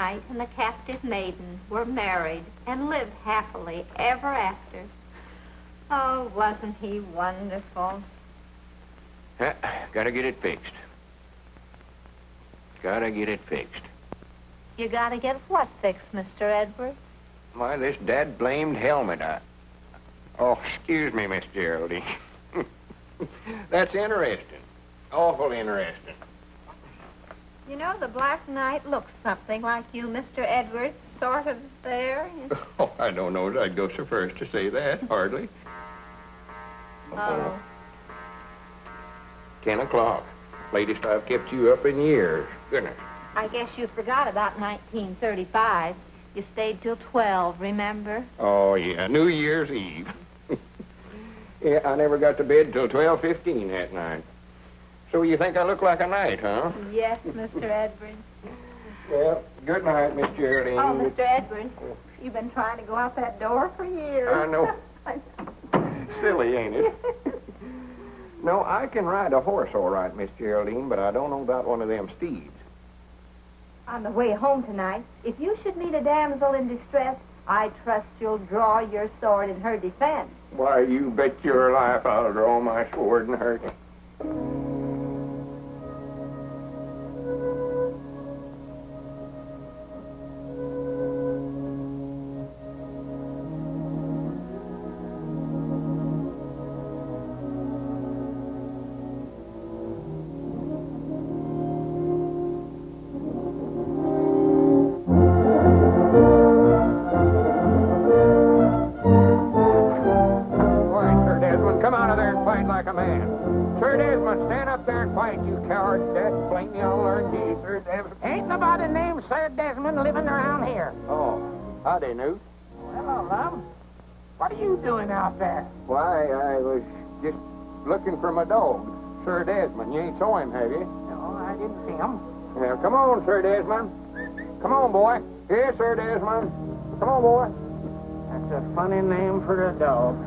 Knight and the captive maiden were married and lived happily ever after. Oh, wasn't he wonderful? Gotta get it fixed. Gotta get it fixed. You gotta get what fixed, Mr. Edwards? Why, this dad-blamed helmet. Oh, excuse me, Miss Geraldine. That's interesting. Awful interesting. You know, the Black Knight looks something like you, Mr. Edwards, sort of there. Oh, I don't know as I'd go so first to say that, hardly. Oh. 10 o'clock. Latest I've kept you up in years. Goodness. I guess you forgot about 1935. You stayed till 12, remember? Oh, yeah, New Year's Eve. Yeah, I never got to bed till 12:15 that night. So you think I look like a knight, huh? Yes, Mr. Edwards. Well, good night, Miss Geraldine. Oh, Mr. Edwards, you've been trying to go out that door for years. I know. Silly, ain't it? No, I can ride a horse all right, Miss Geraldine, but I don't know about one of them steeds. On the way home tonight, if you should meet a damsel in distress, I trust you'll draw your sword in her defense. Why, you bet your life I'll draw my sword in her. Howdy, Newt. Hello, Lum. What are you doing out there? Why, I was just looking for my dog, Sir Desmond. You ain't saw him, have you? No, I didn't see him. Now, come on, Sir Desmond. Come on, boy. Here, Sir Desmond. Come on, boy. That's a funny name for a dog.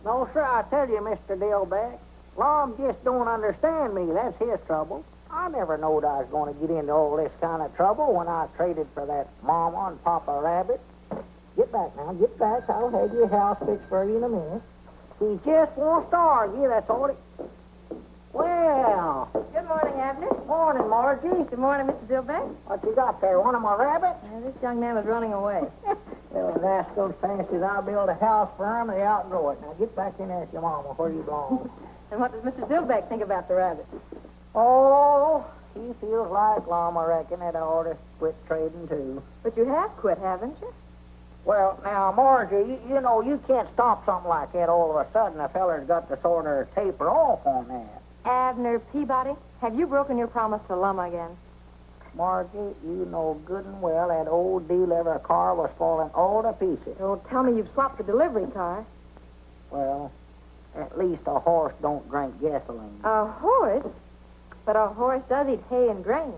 No, sir, I tell you, Mr. Dillback, Lum just don't understand me. That's his trouble. I never knowed I was going to get into all this kind of trouble when I traded for that Mama and Papa Rabbit. Get back now, get back. I'll have your house fixed for you in a minute. He just wants to argue, that's all it... Well... Good morning, Abner. Morning, Margie. Good morning, Mr. Dillback. What you got there, one of my rabbits? This young man was running away. Well, if that's those fancies, I'll build a house for him, they outgrow it. Now, get back in there with your mama, where you belong. And what does Mr. Dillback think about the rabbit? Oh, he feels like Lum, I reckon, that I ought to quit trading, too. But you have quit, haven't you? Well, now, Margie, you know, you can't stop something like that all of a sudden. A feller's got to sort of taper off on that. Abner Peabody, have you broken your promise to Lum again? Margie, you know good and well that old delivery car was falling all to pieces. Don't tell me you've swapped the delivery car. Well, at least a horse don't drink gasoline. A horse? But a horse does eat hay and grain.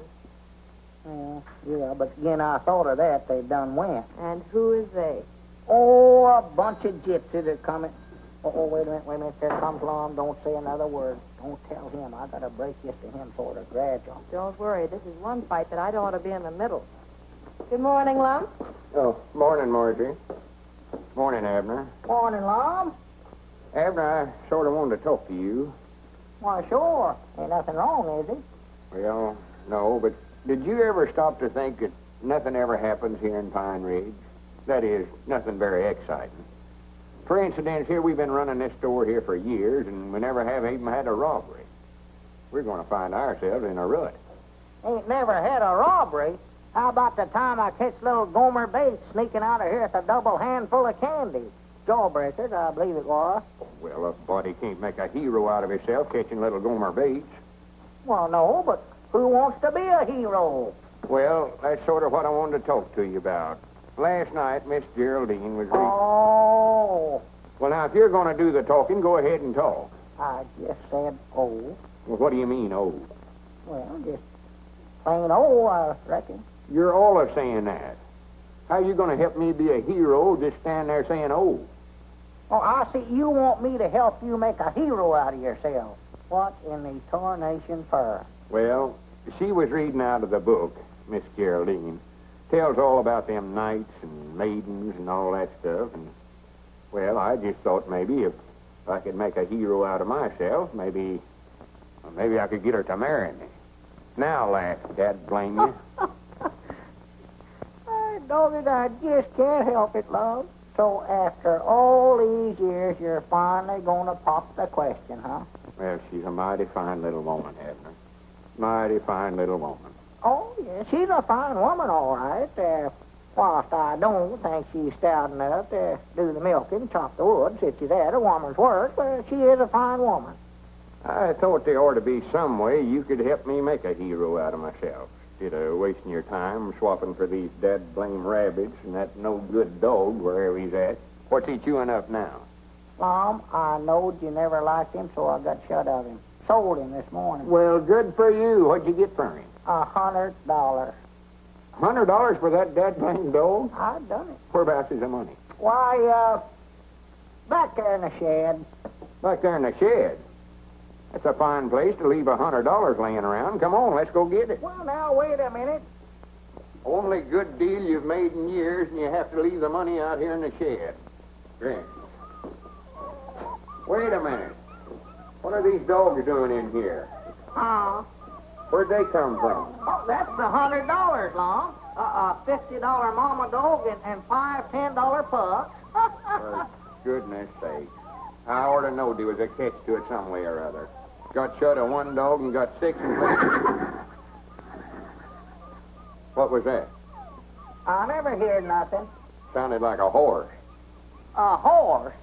Well, yeah, but again, I thought of that. They done went. And who is they? Oh, a bunch of gypsies are coming. Oh, wait a minute. There comes Lum. Don't say another word. Don't tell him. I got to break this to him sort of gradual. Don't worry. This is one fight that I don't want to be in the middle. Good morning, Lum. Oh, morning, Marjorie. Morning, Abner. Morning, Lum. Abner, I sort of wanted to talk to you. Why, sure. Ain't nothing wrong, is it? Well, no, but did you ever stop to think that nothing ever happens here in Pine Ridge? That is, nothing very exciting. For instance, here we've been running this store here for years, and we never have even had a robbery. We're going to find ourselves in a rut. Ain't never had a robbery. How about the time I catch little Gomer Bates sneaking out of here with a double handful of candy? Jawbreakers, I believe it was. Well, a body can't make a hero out of himself catching little Gomer Bates. Well, no, but who wants to be a hero? Well, that's sort of what I wanted to talk to you about. Last night, Miss Geraldine was reading. Oh. Well, now, if you're going to do the talking, go ahead and talk. I just said, oh. Well, what do you mean, oh? Well, just plain oh, I reckon. You're all of saying that. How you going to help me be a hero just stand there saying oh? Oh, I see. You want me to help you make a hero out of yourself. What in the tarnation for? Well, she was reading out of the book, Miss Geraldine. Tells all about them knights and maidens and all that stuff. And, well, I just thought maybe if I could make a hero out of myself, maybe I could get her to marry me. Now, laugh, Dad, blame you. Doggy, I just can't help it, love. So after all these years, you're finally going to pop the question, huh? Well, she's a mighty fine little woman, Abner. Mighty fine little woman. Oh, yeah, she's a fine woman, all right. Whilst I don't think she's stout enough to do the milking, chop the wood, such as that, a woman's work, but she is a fine woman. I thought there ought to be some way you could help me make a hero out of myself. Instead of wasting your time swapping for these dead-blame rabbits and that no-good dog wherever he's at. What's he chewing up now? Lum, I knowed you never liked him, so I got shut of him. Sold him this morning. Well, good for you. What'd you get for him? $100. $100 for that dead-blame dog? I done it. Whereabouts is the money? Why, back there in the shed. Back there in the shed? That's a fine place to leave $100 laying around. Come on, let's go get it. Well, now, wait a minute. Only good deal you've made in years, and you have to leave the money out here in the shed. Grant. Wait a minute. What are these dogs doing in here? Where'd they come from? Oh, that's the $100, Lum. A $50 mama dog and $5 $10 pups. For goodness sake. I ought to know there was a catch to it some way or other. Got shut of one dog and got six and... What was that? I never heard nothing. Sounded like a horse. A horse?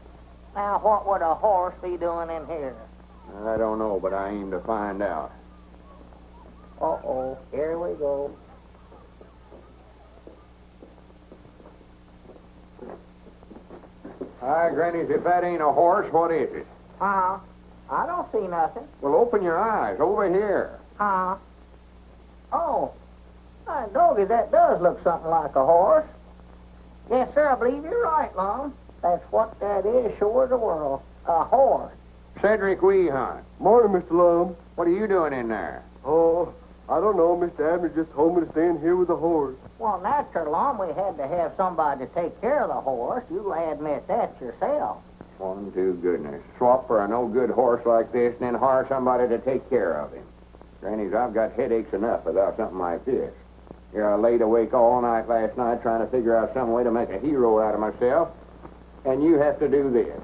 Now, what would a horse be doing in here? I don't know, but I aim to find out. Uh-oh, here we go. Hi, Grannies, if that ain't a horse, what is it? I don't see nothing. Well, open your eyes. Over here. Oh, doggy, that does look something like a horse. Yes, sir, I believe you're right, Lum. That's what that is, sure as the world. A horse. Cedric Weehunt. Morning, Mr. Lum. What are you doing in there? Oh, I don't know. Mr. Abner just told me to stay in here with the horse. Well, natural, Lum, we had to have somebody to take care of the horse. You'll admit that yourself. One to goodness. Swap for a no-good horse like this and then hire somebody to take care of him. Grannies, I've got headaches enough without something like this. Here, I laid awake all night last night trying to figure out some way to make a hero out of myself, and you have to do this.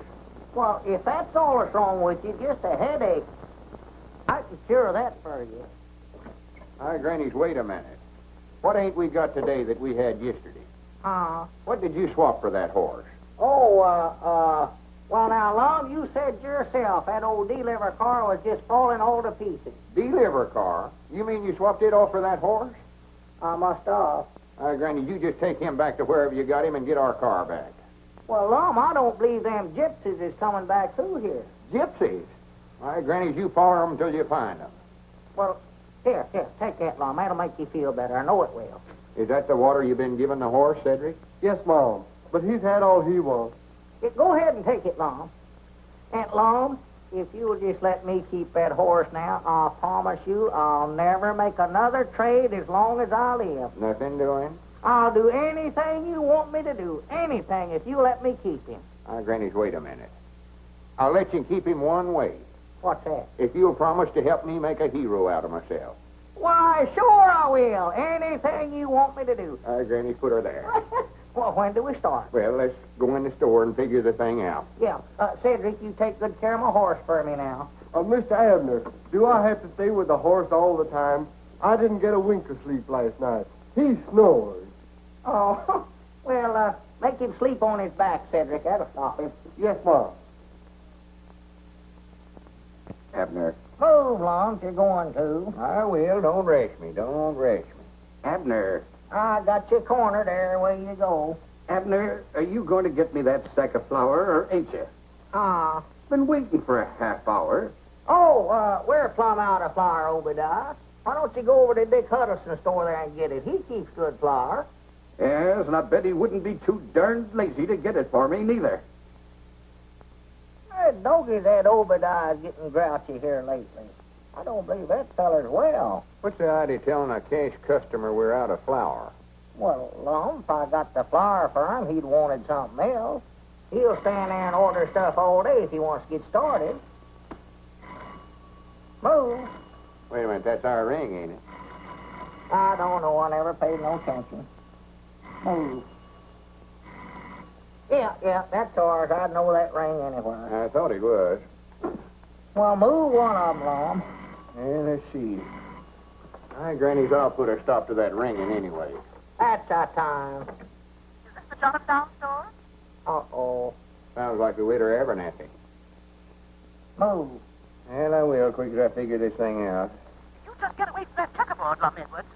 Well, if that's all that's wrong with you, just a headache, I can cure that for you. All right, Grannies, wait a minute. What ain't we got today that we had yesterday? What did you swap for that horse? Well, now, Lum, you said yourself that old deliver car was just falling all to pieces. Deliver car? You mean you swapped it off for that horse? I must have. All right, Granny, you just take him back to wherever you got him and get our car back. Well, Lum, I don't believe them gypsies is coming back through here. Gypsies? All right, Grannies, you follow them until you find them. Well, here, take that, Lum. That'll make you feel better. I know it will. Is that the water you've been giving the horse, Cedric? Yes, Mom. But he's had all he wants. Go ahead and take it, Lum. And, Lum, if you'll just let me keep that horse now, I'll promise you I'll never make another trade as long as I live. Nothing doing? I'll do anything you want me to do. Anything, if you let me keep him. All right, Grannies, wait a minute. I'll let you keep him one way. What's that? If you'll promise to help me make a hero out of myself. Why, sure I will. Anything you want me to do. All right, Granny, put her there. Well, when do we start? Well, let's go in the store and figure the thing out. Yeah. Cedric, you take good care of my horse for me now. Mr. Abner, do I have to stay with the horse all the time? I didn't get a wink of sleep last night. He snores. Oh, well, make him sleep on his back, Cedric. That'll stop him. Yes, Mom. Abner. Move, Lum, if you're going to. I will. Don't rush me. Don't rush me. Abner. I got you cornered there. Away you go. Abner, are you going to get me that sack of flour, or ain't you? Been waiting for a half hour. We're plumb out of flour, Obadiah. Why don't you go over to Dick Huddleston's store there and get it? He keeps good flour. Yes, and I bet he wouldn't be too darned lazy to get it for me, neither. Doggy, that Obadiah's getting grouchy here lately. I don't believe that feller's well. What's the idea of telling a cash customer we're out of flour? Well, Lum, if I got the flour for him, he'd wanted something else. He'll stand there and order stuff all day if he wants to get started. Move. Wait a minute, that's our ring, ain't it? I don't know. I never paid no attention. Move. Yeah, that's ours. I'd know that ring anywhere. I thought it was. Well, move one of them, Lum. Yeah, let's see. Granny's output her stop to that ringing anyway. That's our time. Is this the Jot-em-Down store? Uh-oh. Sounds like the Widder Abernathy. Move. Well, I will, quick as I figure this thing out. You just get away from that checkerboard, Lum Edwards.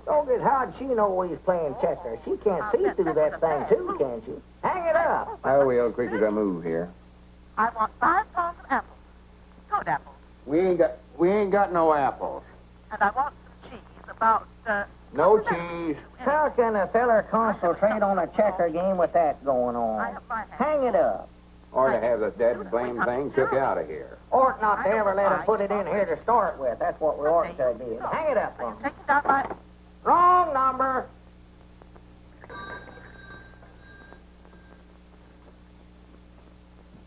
Doggy, how'd she know he's playing checkers? She can't see through that thing, too, can she? Hang it up. I will, quick as I move here. I want 5 pounds of apples. Good apples. We ain't got no apples. And I want some cheese, about, No cheese. How can a feller concentrate on a checker game with that going I on? have my hand. Hang it up. Or to have the dead blame thing took out of here. Ought not to ever let him put it in here to start with. That's what we ought to do. Hang it up, Lum. Taking down my... Wrong number.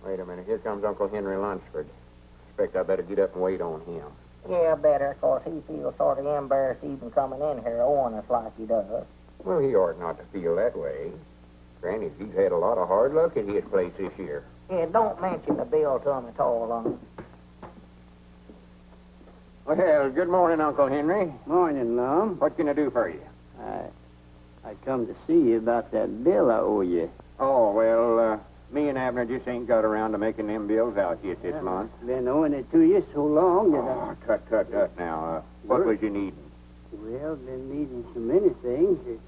Wait a minute, here comes Uncle Henry Lunsford. Expect I better get up and wait on him. Yeah, better, 'cause he feels sort of embarrassed even coming in here owing us like he does. Well, he ought not to feel that way. Granny, he's had a lot of hard luck at his place this year. Yeah, don't mention the bill to him at all, Lum. Well, good morning, Uncle Henry. Morning, Lum. What can I do for you? I come to see you about that bill I owe you. Oh, well, me and Abner just ain't got around to making them bills out yet this month. Been owing it to you so long that Oh, tut now. What was you needing? Well, been needing so many things that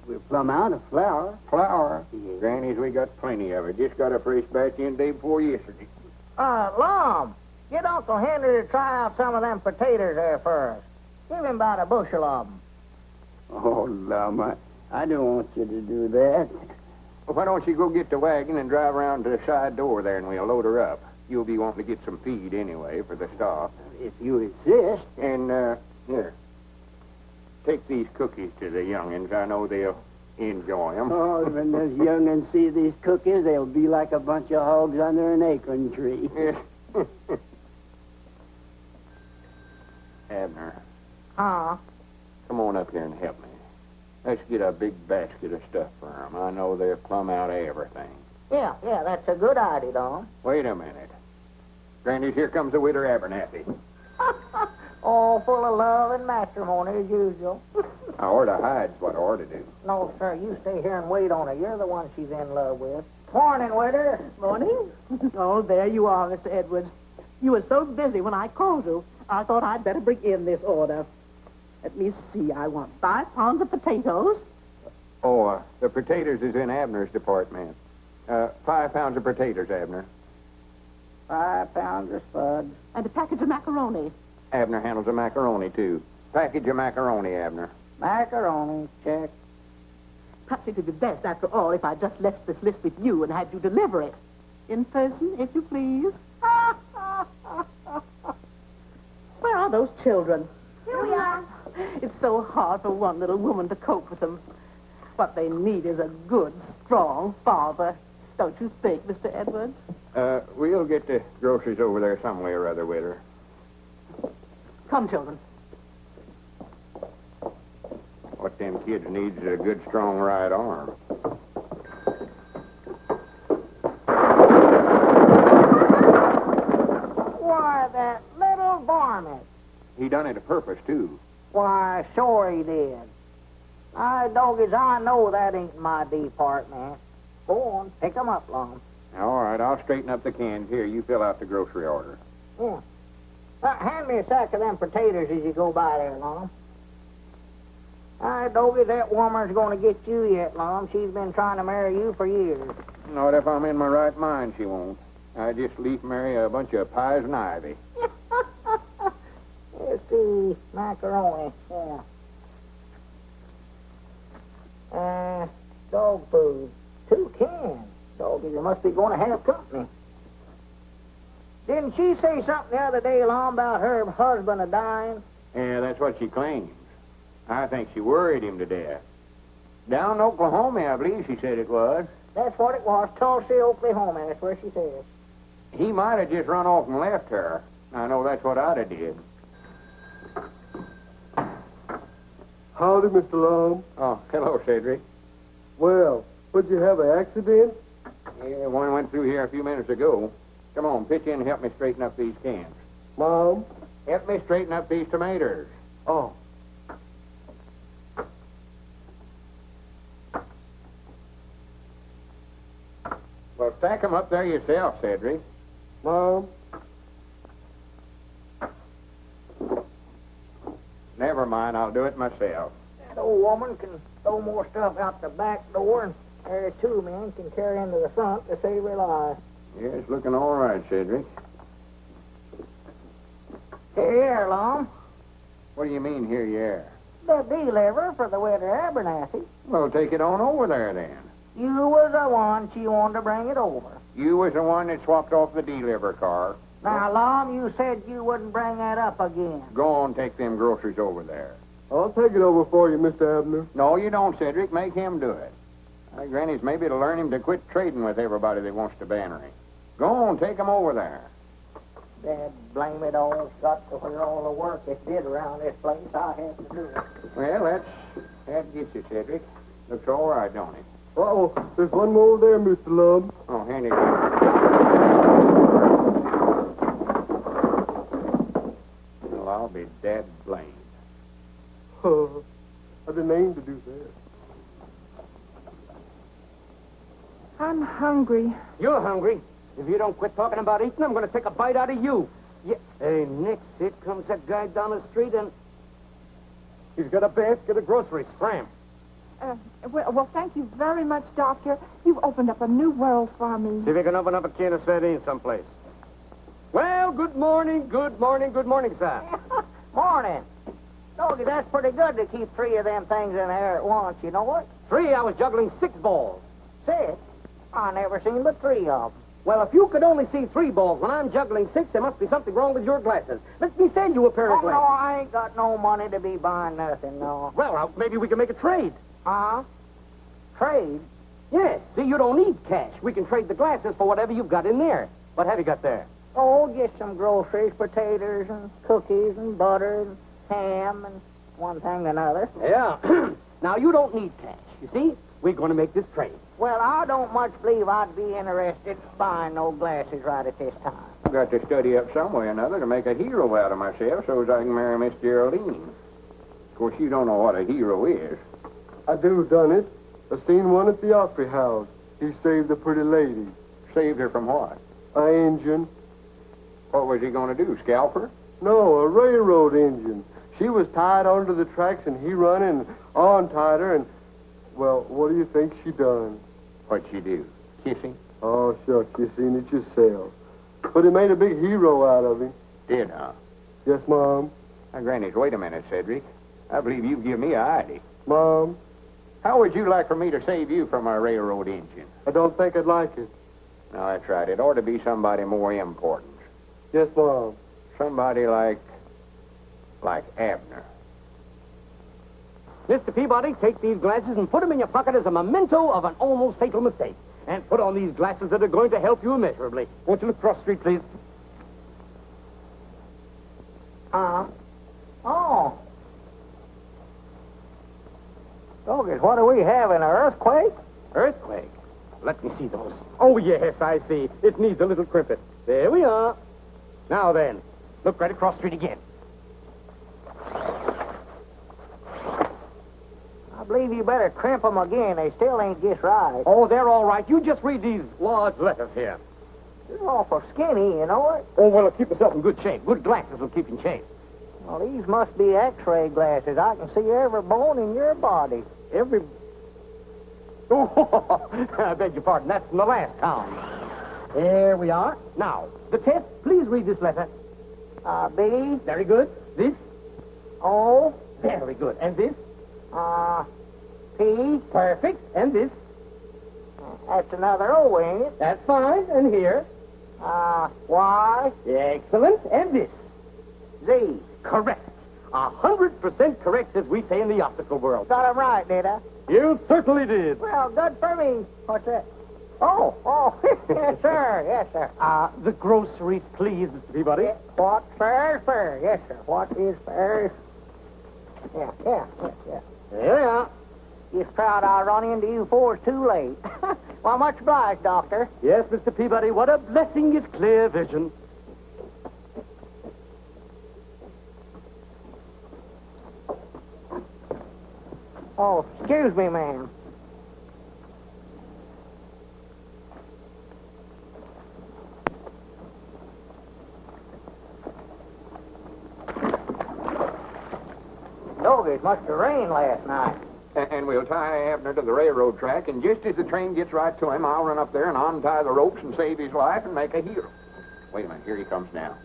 we're plumb out of flour. Flour. Yeah. Granny's, we got plenty of it. Just got a fresh batch in day before yesterday. Lum, get Uncle Henry to try out some of them potatoes there first. Give him about a bushel of them. Oh, Lum, I don't want you to do that. Well, why don't you go get the wagon and drive around to the side door there and we'll load her up. You'll be wanting to get some feed anyway for the stock. If you insist. And, here. Take these cookies to the young'uns. I know they'll enjoy them. Oh, when those young'uns see these cookies, they'll be like a bunch of hogs under an acorn tree. Abner, Huh? come on up here and help me. Let's get a big basket of stuff for them. I know they're plumb out of everything. Yeah, that's a good idea, Lum. Wait a minute. Granny, here comes the Widder Abernathy. All full of love and matrimony as usual. I ought to hide's what I ought to do. No, sir, you stay here and wait on her. You're the one she's in love with. Morning, Widder. Morning. Oh, there you are, Mr. Edwards. You were so busy when I called you, I thought I'd better bring in this order. Let me see. I want 5 pounds of potatoes. Oh, the potatoes is in Abner's department. 5 pounds of potatoes, Abner. 5 pounds of spuds. And a package of macaroni. Abner handles the macaroni, too. Package of macaroni, Abner. Macaroni, check. Perhaps it would be best, after all, if I just left this list with you and had you deliver it. In person, if you please. Where are those children? Here we are. It's so hard for one little woman to cope with them. What they need is a good, strong father. Don't you think, Mr. Edwards? We'll get the groceries over there some way or other, Widder. Come, children. What them kids needs is a good, strong right arm. Why, that little varmint. He done it a purpose, too. Why, sure he did. Doggies, I know that ain't my department. Go on, pick 'em up, Lum. All right, I'll straighten up the cans. Here, you fill out the grocery order. Yeah. Hand me a sack of them potatoes as you go by there, Lum. Doggy, that woman's going to get you yet, Lum. She's been trying to marry you for years. Not if I'm in my right mind, she won't. I just leave marry a bunch of pies and ivy. Let's see, macaroni, yeah. Dog food, 2 cans. Doggy, you must be going to have company. Didn't she say something the other day, Lum, about her husband a-dying? Yeah, that's what she claims. I think she worried him to death. Down in Oklahoma, I believe she said it was. That's what it was, Tulsa, Oklahoma. That's where she says. He might have just run off and left her. I know that's what I'd have did. Howdy, Mr. Lum. Oh, hello, Cedric. Well, would you have an accident? Yeah, one went through here a few minutes ago. Come on, pitch in and help me straighten up these cans. Mom? Help me straighten up these tomatoes. Oh. Well, stack 'em up there yourself, Cedric. Mom? Never mind, I'll do it myself. That old woman can throw more stuff out the back door, and there two men can carry into the front to save her life. Yeah, it's looking all right, Cedric. Here, Lum. What do you mean, here you are? The deliverer for the Widder Abernathy. Well, take it on over there, then. You was the one she wanted to bring it over. You was the one that swapped off the deliver car. Now, Lum, you said you wouldn't bring that up again. Go on, take them groceries over there. I'll take it over for you, Mr. Abner. No, you don't, Cedric. Make him do it. Granny's maybe to learn him to quit trading with everybody that wants to banner him. Go on, take him over there. Dad, blame it all. It's got to where all the work it did around this place, I had to do it. Well, that gets you, Cedric. Looks all right, don't it? Uh-oh, there's one more there, Mr. Lum. Oh, hand it. Well, I'll be dead blamed. Oh, I didn't aim to do that. I'm hungry. You're hungry. If you don't quit talking about eating, I'm going to take a bite out of you. Yeah. Hey, Nix, here comes that guy down the street, and he's got a basket of groceries. Scram. Well, thank you very much, Doctor. You've opened up a new world for me. See if you can open up a can of sardines someplace. Well, good morning, sir. Morning. Doggy, that's pretty good to keep three of them things in there at once, you know what? 3, I was juggling 6 balls. 6? I never seen but 3 of them. Well, if you could only see 3 balls when I'm juggling 6, there must be something wrong with your glasses. Let me send you a pair of Oh, no, glasses. I ain't got no money to be buying nothing, no. Well, maybe we can make a trade. Huh? Trade? Yes. See, you don't need cash. We can trade the glasses for whatever you've got in there. What have you got there? Oh, just some groceries, potatoes and cookies and butter and ham and one thing and another. Yeah. Now, you don't need cash. You see, we're going to make this trade. Well, I don't much believe I'd be interested in buying no glasses right at this time. I've got to study up some way or another to make a hero out of myself so as I can marry Miss Geraldine. Of course, you don't know what a hero is. I do done it. I seen one at the Opry House. He saved a pretty lady. Saved her from what? A engine. What was he going to do, scalp her? No, a railroad engine. She was tied onto the tracks, and he run and untied her, and, well, what do you think she done? What'd she do? Kiss him? Oh, shucks, you seen it yourself. But he made a big hero out of him. Did, huh? Yes, Mom. Now, Granny, wait a minute, Cedric. I believe you've given me a idea. Mom, How would you like for me to save you from a railroad engine? I don't think I'd like it. No, that's right. It ought to be somebody more important. Yes, Mom. Somebody like Abner. Mr. Peabody, take these glasses and put them in your pocket as a memento of an almost fatal mistake. And put on these glasses that are going to help you immeasurably. Won't you look cross street, please? Oh. Doggett, what do we have, an earthquake? Earthquake? Let me see those. Oh, yes, I see. It needs a little crimpet. There we are. Now then, look right across street again. I believe you better crimp them again. They still ain't just right. Oh, they're all right. You just read these large letters here. You're awful skinny, you know it? Oh, well, keep yourself in good shape. Good glasses will keep you in shape. Well, these must be x-ray glasses. I can see every bone in your body. Every... Oh, I beg your pardon. That's from the last town. There we are. Now, the test, please read this letter. B. Very good. This? O. Very good. And this? P. Perfect. And this? That's another O, ain't it? That's fine. And here? Y, Excellent. And this? Z. Correct. 100% correct, as we say in the optical world. Got 'em right, did I? You certainly did. Well, good for me. What's that? Oh, yes, sir, yes, sir. The groceries, please, Mr. Peabody. What's fair is fair, yes, sir. What is fair is... Yeah. There they are. Just proud I run into you before it's too late. Well, much obliged, Doctor. Yes, Mr. Peabody, what a blessing is clear vision. Oh, excuse me, ma'am. Dog, it must have rained last night. And we'll tie Abner to the railroad track, and just as the train gets right to him, I'll run up there and untie the ropes and save his life and make a hero. Wait a minute, here he comes now.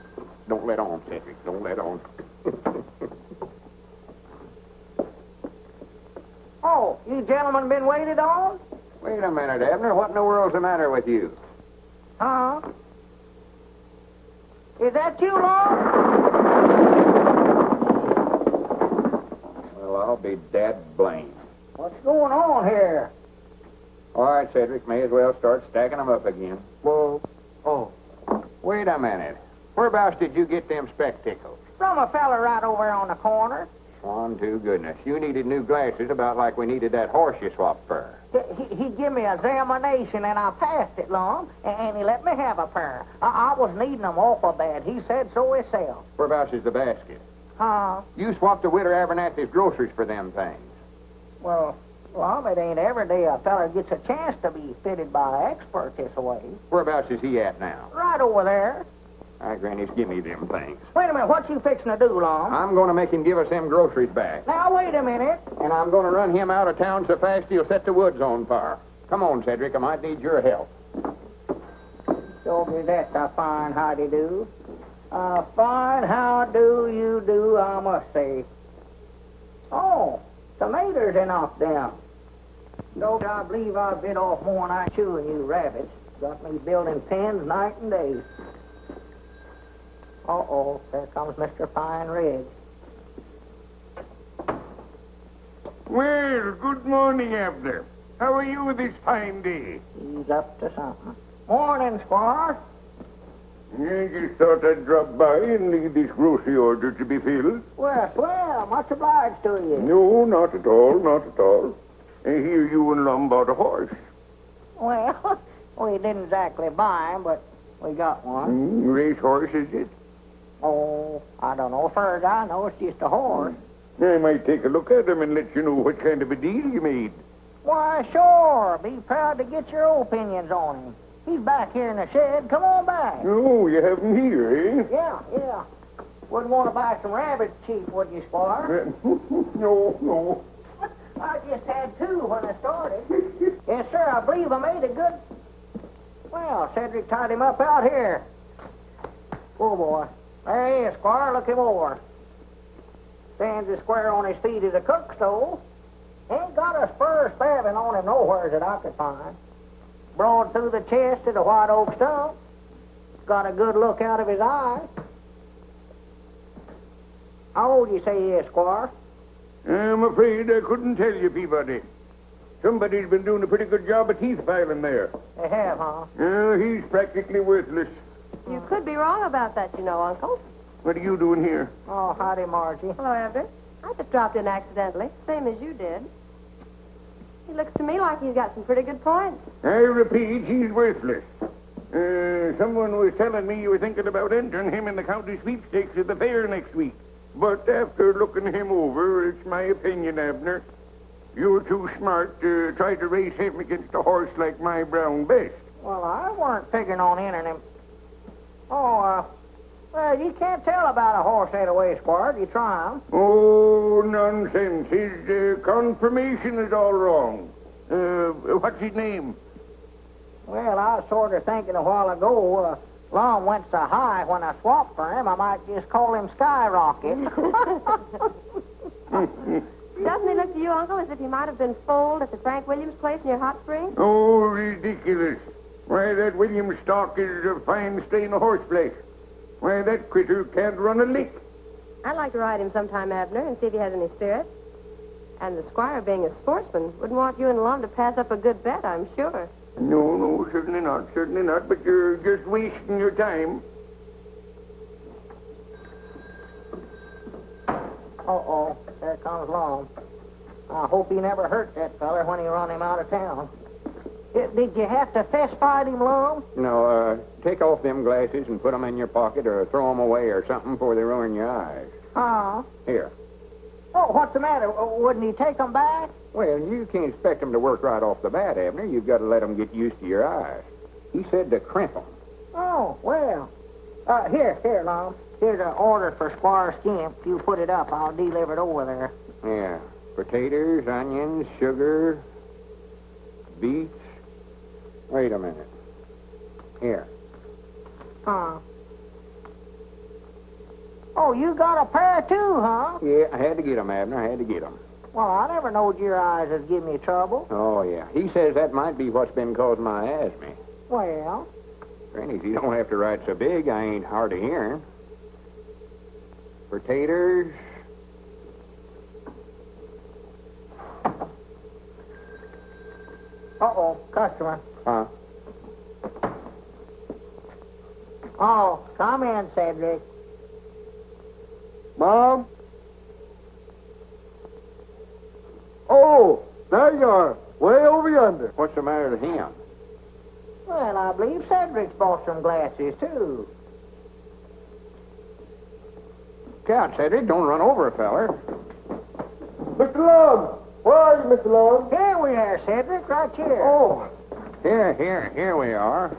Don't let on, Cedric, don't let on. Oh, you gentlemen been waited on? Wait a minute, Abner, what in the world's the matter with you? Huh? Is that you, Lauck? Well, I'll be dad blamed. What's going on here? All right, Cedric, may as well start stacking them up again. Well, Wait a minute. Whereabouts did you get them spectacles? from a fella right over on the corner. Swan to goodness. You needed new glasses about like we needed that horse you swapped for. He give me an examination, and I passed it, Lum, and he let me have a pair. I was needing them awful bad. He said so himself. Whereabouts is the basket? Huh? You swapped the Widder Abernathy's groceries for them things. Well, Lum, it ain't every day a fella gets a chance to be fitted by an expert this way. Whereabouts is he at now? Right over there. All right, Granny, give me them things. Wait a minute, what you fixing to do, Lum? I'm going to make him give us them groceries back. Now, wait a minute. And I'm going to run him out of town so fast he'll set the woods on fire. Come on, Cedric, I might need your help. So that's a fine howdy-do. A fine how do you do, I must say. Oh, tomatoes are knocked down. Don't I believe I bit off more than I chewing you rabbits. Got me building pens night and day. Uh-oh, there comes Mr. Pine Ridge. Well, good morning, Abner. How are you this fine day? He's up to something. Morning, Squire. I just thought I'd drop by and leave this grocery order to be filled. Well, swell, much obliged to you. No, not at all, not at all. I hear you and Lum bought a horse. Well, we didn't exactly buy him, but we got one. Race horse, is it? Oh, I don't know. Far as I know, it's just a horse. I might take a look at him and let you know what kind of a deal you made. Why, sure. Be proud to get your opinions on him. He's back here in the shed. Come on back. Oh, you have him here, eh? Yeah. Wouldn't want to buy some rabbits cheap, would you, Squire? No. I just had two when I started. Yes, sir, I believe I made a good... Well, Cedric tied him up out here. Poor boy. There he is, Squire. Look him over. Stands as square on his feet as a cook stove. Ain't got a spur stabbing on him nowhere that I could find. Broad through the chest to the white oak stump. Got a good look out of his eye. How old you say he is, Squire? I'm afraid I couldn't tell you, Peabody. Somebody's been doing a pretty good job of teeth filing there. They have, huh? He's practically worthless. You could be wrong about that, you know, Uncle. What are you doing here? Oh, howdy, Margie. Hello, Abner. I just dropped in accidentally, same as you did. He looks to me like he's got some pretty good points. I repeat, he's worthless. Someone was telling me you were thinking about entering him in the county sweepstakes at the fair next week. But after looking him over, it's my opinion, Abner, you're too smart to try to race him against a horse like my brown best. Well, I weren't figuring on entering him. Oh, well, you can't tell about a horse that way, Squire. You try him. Oh, nonsense. His conformation is all wrong. What's his name? Well, I was sort of thinking a while ago, Lum went so high when I swapped for him, I might just call him Skyrocket. Doesn't he look to you, Uncle, as if he might have been foaled at the Frank Williams place near Hot Springs? Oh, ridiculous. Why, that William stock is a fine stain of horseflesh. Why, that critter can't run a lick. I'd like to ride him sometime, Abner, and see if he has any spirit. And the squire, being a sportsman, wouldn't want you and Lum to pass up a good bet, I'm sure. No, certainly not, but you're just wasting your time. Uh-oh, there comes Lum. I hope he never hurt that feller when he run him out of town. Did you have to fist fight him, Lum? No, take off them glasses and put them in your pocket or throw them away or something before they ruin your eyes. Here. Oh, what's the matter? Wouldn't he take them back? Well, you can't expect them to work right off the bat, Abner. You've got to let them get used to your eyes. He said to crimp them. Oh, well. Here, Lum. Here's an order for Squire Skimp. You put it up. I'll deliver it over there. Yeah. Potatoes, onions, sugar, beets. Wait a minute. Here. Oh, you got a pair too, huh? Yeah, I had to get them, Abner. I had to get them. Well, I never knowed your eyes would give me trouble. Oh, yeah. He says that might be what's been causing my asthma. Well? Granny, if you don't have to ride so big, I ain't hard of hearing. Potatoes. Uh-oh, customer. Huh? Oh, come in, Cedric. Mom? Oh, there you are, way over yonder. What's the matter with him? Well, I believe Cedric's bought some glasses, too. Count, Cedric. Don't run over a feller. Mr. Lum! Where are you, Mr. Lum? Here we are, Cedric, right here. Oh, Here we are.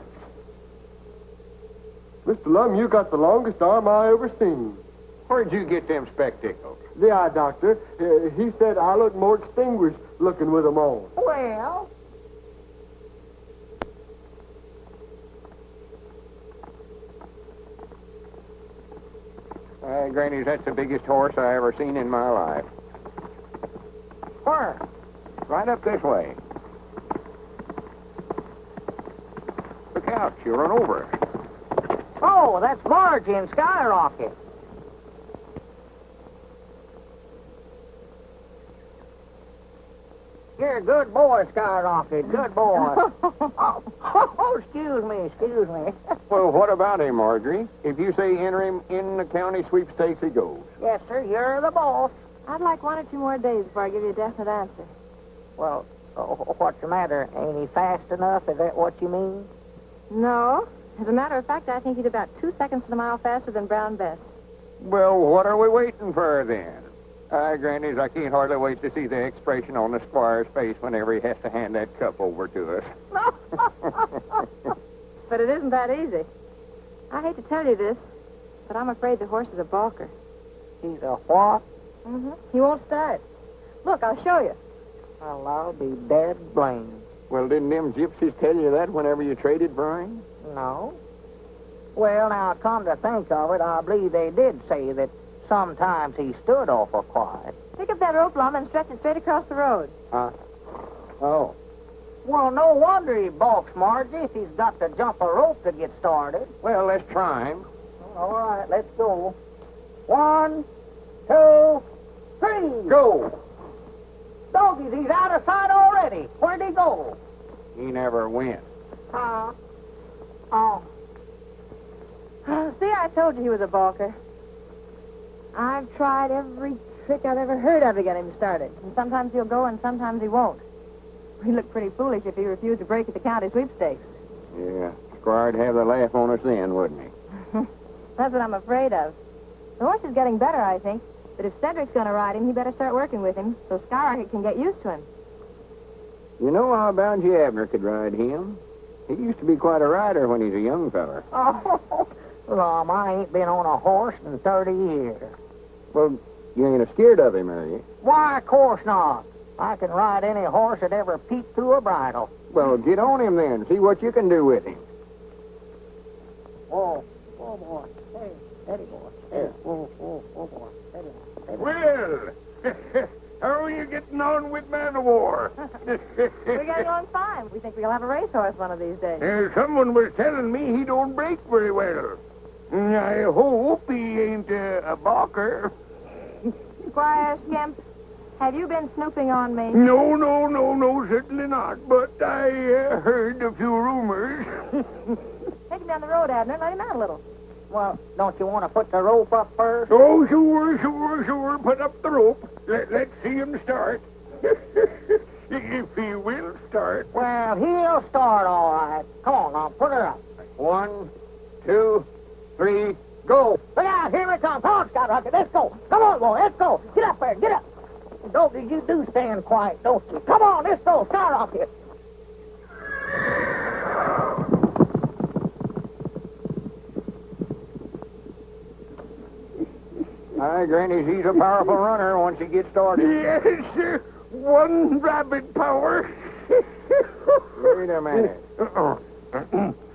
Mr. Lum, you got the longest arm I ever seen. Where'd you get them spectacles? The eye doctor, he said I look more distinguished looking with them on. Well, Granny, that's the biggest horse I ever seen in my life. where? Right up this way. Look out, she'll run over us. Oh, that's Margie and Skyrocket. You're a good boy, Skyrocket. Good boy. Excuse me. Well, what about him, Marjorie? If you say enter him in the county sweepstakes, he goes. Yes, sir, you're the boss. I'd like 1 or 2 more days before I give you a definite answer. Well, what's the matter? Ain't he fast enough? Is that what you mean? No. As a matter of fact, I think he's about 2 seconds to the mile faster than Brown Bess. Well, what are we waiting for, then? Grannies, I can't hardly wait to see the expression on the squire's face whenever he has to hand that cup over to us. But it isn't that easy. I hate to tell you this, but I'm afraid the horse is a balker. He's a what? Mm-hmm. He won't start. Look, I'll show you. Well, I'll be dead blamed. Well, didn't them gypsies tell you that whenever you traded for him? No. Well, now, come to think of it, I believe they did say that sometimes he stood awful quiet. Pick up that rope, Lum, and stretch it straight across the road. Huh? Oh. Well, no wonder he balks, Margie, if he's got to jump a rope to get started. Well, let's try him. All right, let's go. 1, 2, 3. Go! Doggies, he's out of sight already. Where'd he go? He never went. Oh. See, I told you he was a balker. I've tried every trick I've ever heard of to get him started. And sometimes he'll go and sometimes he won't. He'd look pretty foolish if he refused to break at the county sweepstakes. Yeah, Squire'd have the laugh on us then, wouldn't he? That's what I'm afraid of. The horse is getting better, I think. But if Cedric's going to ride him, he better start working with him so Skyrocket can get used to him. You know, I'll bound you Abner could ride him. He used to be quite a rider when he's a young feller. Oh, Lum, I ain't been on a horse in 30 years. Well, you ain't scared of him, are you? Why, of course not. I can ride any horse that ever peeked through a bridle. Well, get on him then. See what you can do with him. Whoa, boy. Hey, steady, boy. Hey, whoa, boy. Steady. Well, How are you getting on with man of war? We're getting on fine. We think we'll have a racehorse one of these days. Someone was telling me he don't break very well. I hope he ain't a balker. Squire Skimp, have you been snooping on me? No, certainly not. But I heard a few rumors. Take him down the road, Abner. Let him out a little. Well, don't you want to put the rope up first? Oh, sure. Put up the rope. Let's see him start. If he will start. Well, he'll start all right. Come on, now, put her up. 1, 2, 3, go. Look out, here it comes. Come on, Skyrocket, let's go. Come on, boy, let's go. Get up there, get up. Don't you do stand quiet, don't you? Come on, let's go, Skyrocket. Aye, Granny, he's a powerful runner once he gets started. Yes, one rabbit power. Wait a minute.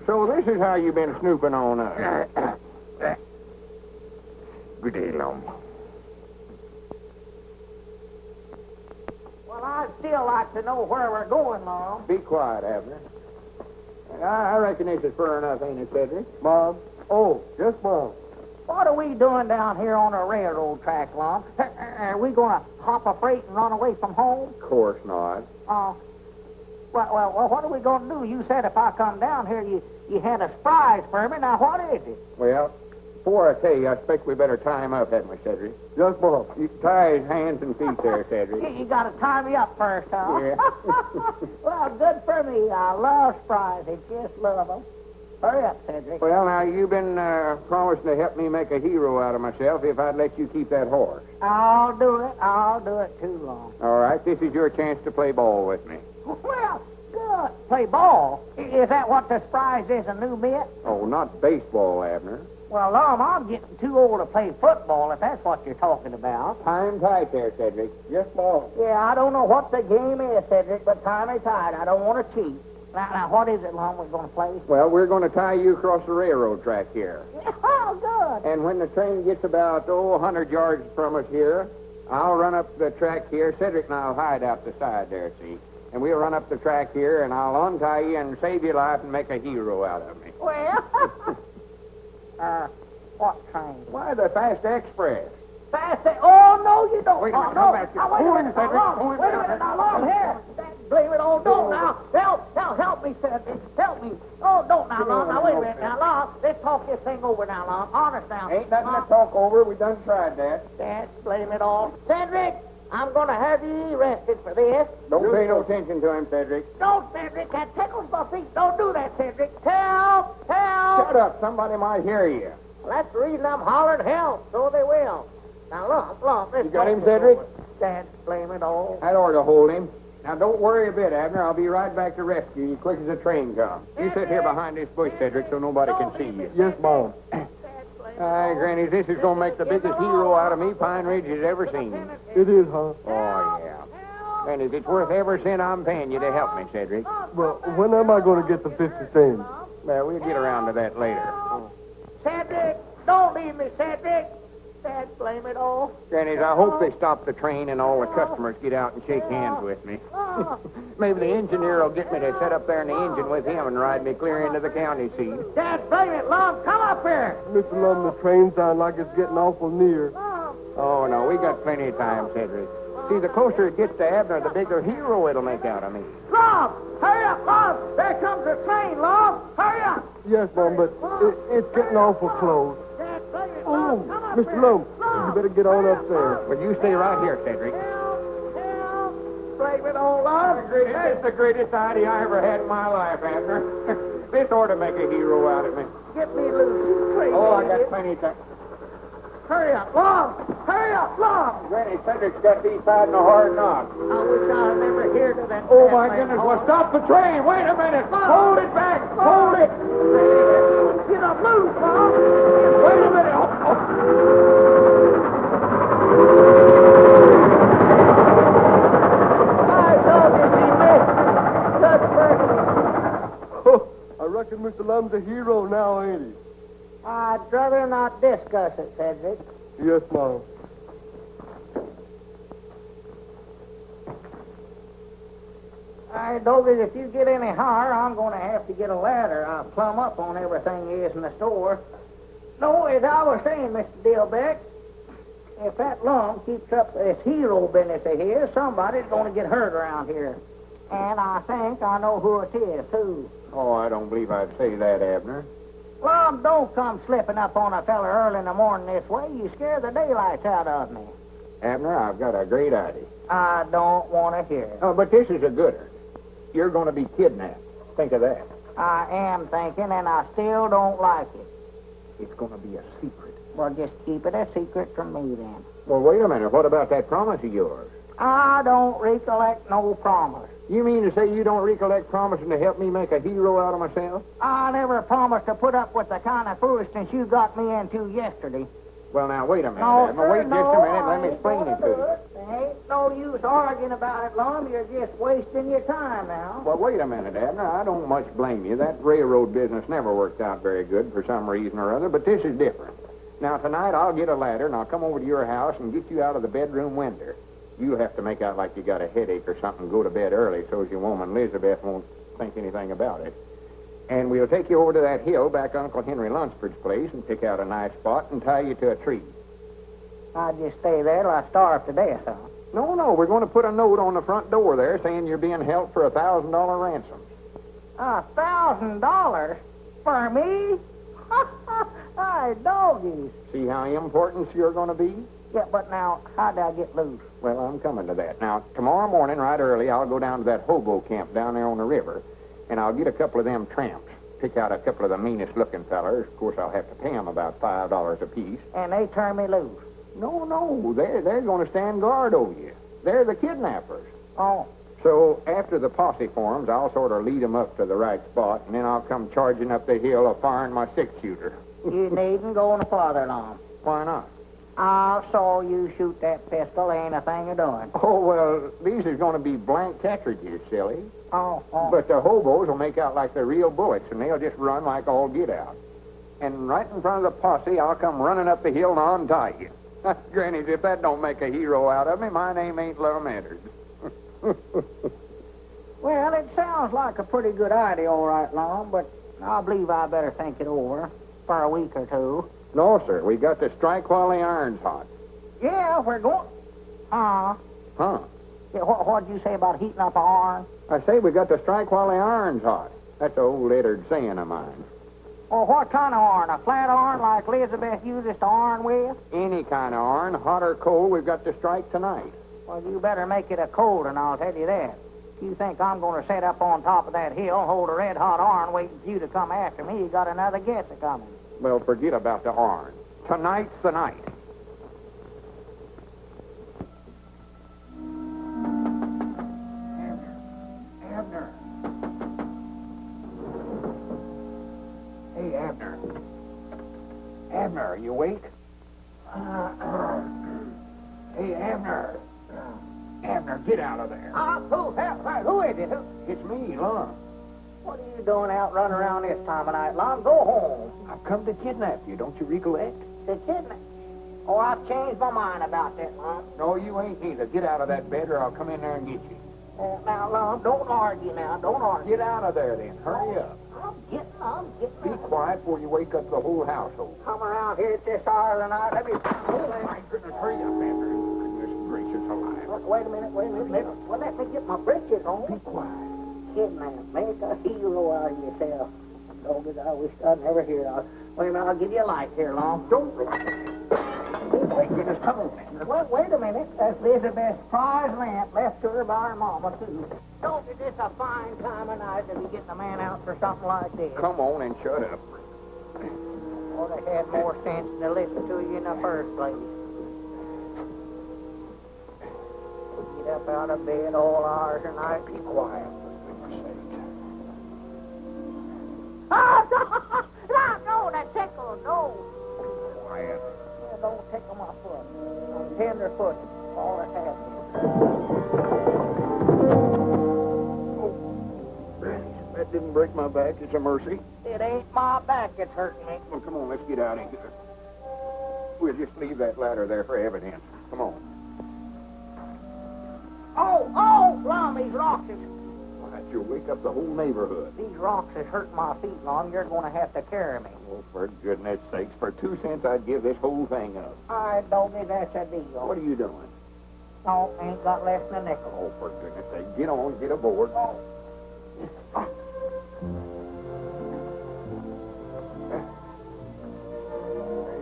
So this is how you've been snooping on us. Good day, Lum. Well, I'd still like to know where we're going, Mom. Be quiet, Abner. I reckon this is fur enough, ain't it, Cedric? Mom. Oh, yes, Mom. What are we doing down here on a railroad track, Lum? Are we going to hop a freight and run away from home? Of course not. Well, what are we going to do? You said if I come down here, you had a surprise for me. Now, what is it? Well, before I tell you, I expect we better tie him up, hadn't we, Cedric? Yes, Mom. You tie his hands and feet there, Cedric. You got to tie me up first, huh? Yeah. Well, good for me. I love surprises. Just love them. Hurry up, Cedric. Well, now, you've been promising to help me make a hero out of myself if I'd let you keep that horse. I'll do it. I'll do it too long. All right, this is your chance to play ball with me. Well, good. Play ball? Is that what the surprise is, a new mitt? Oh, not baseball, Abner. Well, Lum, I'm getting too old to play football, if that's what you're talking about. Tie him tight there, Cedric. Yes, Mom. Yeah, I don't know what the game is, Cedric, but tie me tight. I don't want to cheat. Now, what is it, Lum, we're going to play? Well, we're going to tie you across the railroad track here. Oh, good. And when the train gets about, 100 yards from us here, I'll run up the track here. Cedric and I'll hide out the side there, see? And we'll run up the track here, and I'll untie you and save your life and make a hero out of me. Well, what train? Why, the Fast Express. Fast. Oh, no, you don't. Wait a minute, no. come back here. Wait a minute, Cedric. Lum. Wait a minute, now, Lum, here. Blame it all. Don't now. Help me, Cedric. Help me. Oh, don't now, Lum. Now, wait a minute. Now, Lum, let's talk this thing over now, Lum. Honest now. Ain't nothing to talk over. We done tried that. That's blame it all. Cedric, I'm going to have you arrested for this. Don't pay no attention to him, Cedric. Don't, Cedric. That tickles my feet. Don't do that, Cedric. Help! Shut up. Somebody might hear you. Well, that's the reason I'm hollering help. So they will. Now, Lum, let's You got talk him, this Cedric? over. That's blame it all. That ought to hold him. Now, don't worry a bit, Abner. I'll be right back to rescue you quick as the train comes. You sit here behind this bush, Cedric, so nobody can see you. Yes, Mom. Aye, Granny, this is going to make the biggest hero out of me Pine Ridge has ever seen. It is, huh? Oh, yeah. And if it's worth every cent I'm paying you to help me, Cedric. Well, when am I going to get the 50 cents? Well, we'll get around to that later. Cedric, don't leave me, Cedric. That's blame it all. Grannies, I hope they stop the train and all the customers get out and shake hands with me. Maybe the engineer will get me to sit up there in the engine with him and ride me clear into the county seat. That's blame it, Lum. Come up here. Mr. Lum, the train sounds like it's getting awful near. Oh, no, we got plenty of time, Cedric. See, the closer it gets to Abner, the bigger hero it'll make out of me. Lum, hurry up, Lum. There comes the train, Lum. Hurry up. Yes, Mom, but it's getting awful close. That's blame it, Oh, Lum. Come up Mr. here. Lum, you better get on up there. Well, you stay right here, Cedric. Help. Blame it all, Lum. It's the greatest idea I ever had in my life, Abner. This ought to make a hero out of me. Get me loose, you crazy Oh, I got idiot. plenty of time. Hurry up, Lum. Hurry up, Lum. Granny, Cedric's got these tied in a hard knot. I wish I had never heard of that. Oh, my goodness. Well, stop the train. Wait a minute. Hold it back. Hold it. Get up loose, Lum. Wait a minute. My dog is he missed. Good mercy. Oh, I reckon Mr. Lum's a hero now, ain't he? I'd rather not discuss it, Cedric. Yes, Mom. Hey, Doggy, if you get any higher, I'm going to have to get a ladder. I'll plumb up on everything is in the store. No, as I was saying, Mr. Dillbeck, if that Lum keeps up this hero business of his, somebody's going to get hurt around here. And I think I know who it is, too. Oh, I don't believe I'd say that, Abner. Lum, don't come slipping up on a fella early in the morning this way. You scare the daylights out of me. Abner, I've got a great idea. I don't want to hear it. Oh, but this is a gooder. You're going to be kidnapped. Think of that. I am thinking, and I still don't like it. It's going to be a secret. Well, just keep it a secret from me, then. Well, wait a minute. What about that promise of yours? I don't recollect no promise. You mean to say you don't recollect promising to help me make a hero out of myself? I never promised to put up with the kind of foolishness you got me into yesterday. Well, now, wait a minute, No, Abner. sir, Wait just a minute. Let me explain it to you. There ain't no use arguing about it, Lum. You're just wasting your time now. Well, wait a minute, Abner. I don't much blame you. That railroad business never worked out very good for some reason or other, but this is different. Now, tonight I'll get a ladder, and I'll come over to your house and get you out of the bedroom window. You'll have to make out like you got a headache or something and go to bed early so as your woman Elizabeth won't think anything about it. And we'll take you over to that hill back Uncle Henry Lunsford's place and pick out a nice spot and tie you to a tree. I'd just stay there till I starve to death, huh? No, we're going to put a note on the front door there saying you're being held for $1,000 ransom. $1,000? For me? Hey, doggies. See how important you're going to be? Yeah, but now, how'd I get loose? Well, I'm coming to that. Now, tomorrow morning, right early, I'll go down to that hobo camp down there on the river, and I'll get a couple of them tramps. Pick out a couple of the meanest-looking fellers. Of course, I'll have to pay them about $5 apiece. And they turn me loose. No, they're going to stand guard over you. They're the kidnappers. Oh. So, after the posse forms, I'll sort of lead them up to the right spot, and then I'll come charging up the hill firing my six-shooter. You needn't go no farther, Lum. Why not? I saw you shoot that pistol. Ain't a thing of doing. Oh, well, these is going to be blank cartridges, silly. Oh. But the hobos will make out like they're real bullets, and they'll just run like all get out. And right in front of the posse, I'll come running up the hill and untie you. Granny, if that don't make a hero out of me, my name ain't Lum Edwards. Well, it sounds like a pretty good idea, all right, Lum, but I believe I better think it over for a week or two. No, sir. We got to strike while the iron's hot. Yeah, we're going... Huh? Yeah, what'd you say about heating up an iron? I say we got to strike while the iron's hot. That's an old lettered saying of mine. Well, what kind of iron? A flat iron like Elizabeth uses to iron with? Any kind of iron, hot or cold, we've got to strike tonight. Well, you better make it a cold one, I'll tell you that. If you think I'm going to sit up on top of that hill and hold a red-hot iron waiting for you to come after me, you got another guess a-coming. Well, forget about the iron. Tonight's the night. Abner. Hey, Abner. Abner, are you awake? Hey, Abner. Abner, get out of there. Who is it? It's me, Lum. What are you doing out running around this time of night, Lum? Go home. I've come to kidnap you, don't you recollect? The kidnap? Oh, I've changed my mind about that, Lum. No, you ain't neither. Get out of that bed or I'll come in there and get you. Now, Lum, don't argue now. Don't argue. Get out of there, then. Hurry up. I'm getting. Be quiet before you wake up the whole household. Come around here at this hour of the night. Let me... Oh, my goodness. Hurry up, Abner. Goodness gracious alive. Wait a minute. Let me get my britches on. Be quiet. Kidnap. Make a hero out of yourself. Doggies, I wish I'd never hear it. Wait a minute. I'll give you a light here, Lum. Don't... Oh, my goodness. Come on, Abner. Well, wait a minute. That's Elizabeth's prize lamp left to her by her mama, too. Don't it just a fine time of night to be getting a man out for something like this? Come on and shut up. Well, they had more sense than to listen to you in the first place. Get up out of bed all hours of night. Be quiet, for goodness sake. Oh, no, that tickle, no. Be quiet. Yeah, don't tickle my foot. I'm tender-footed. All that happens. That didn't break my back. It's a mercy. It ain't my back that's hurting me. Well, come on, let's get out of here. We'll just leave that ladder there for evidence. Come on. Oh, Lum, he's lost it. Why, You'll wake up the whole neighborhood. These rocks is hurting my feet, Lum. You're going to have to carry me. Oh, for goodness sakes, for 2 cents I'd give this whole thing up. All right, Doggy, that's a deal. What are you doing? No, ain't got less than a nickel. Oh, for goodness sake, get on, get aboard.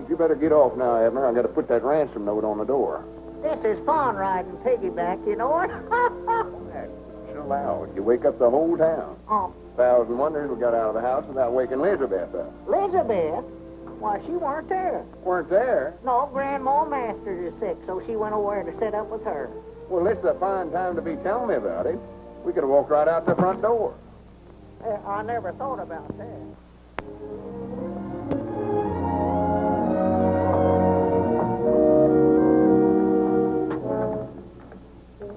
You better get off now, Abner. I've got to put that ransom note on the door. This is fun riding piggyback, you know it. Chill out. You wake up the whole town. Oh, 1,000 wonders we got out of the house without waking Elizabeth up. Elizabeth? Why, she weren't there. Weren't there? No, Grandma Masters is sick, so she went over to sit up with her. Well, this is a fine time to be telling me about it. We could have walked right out the front door. I never thought about that.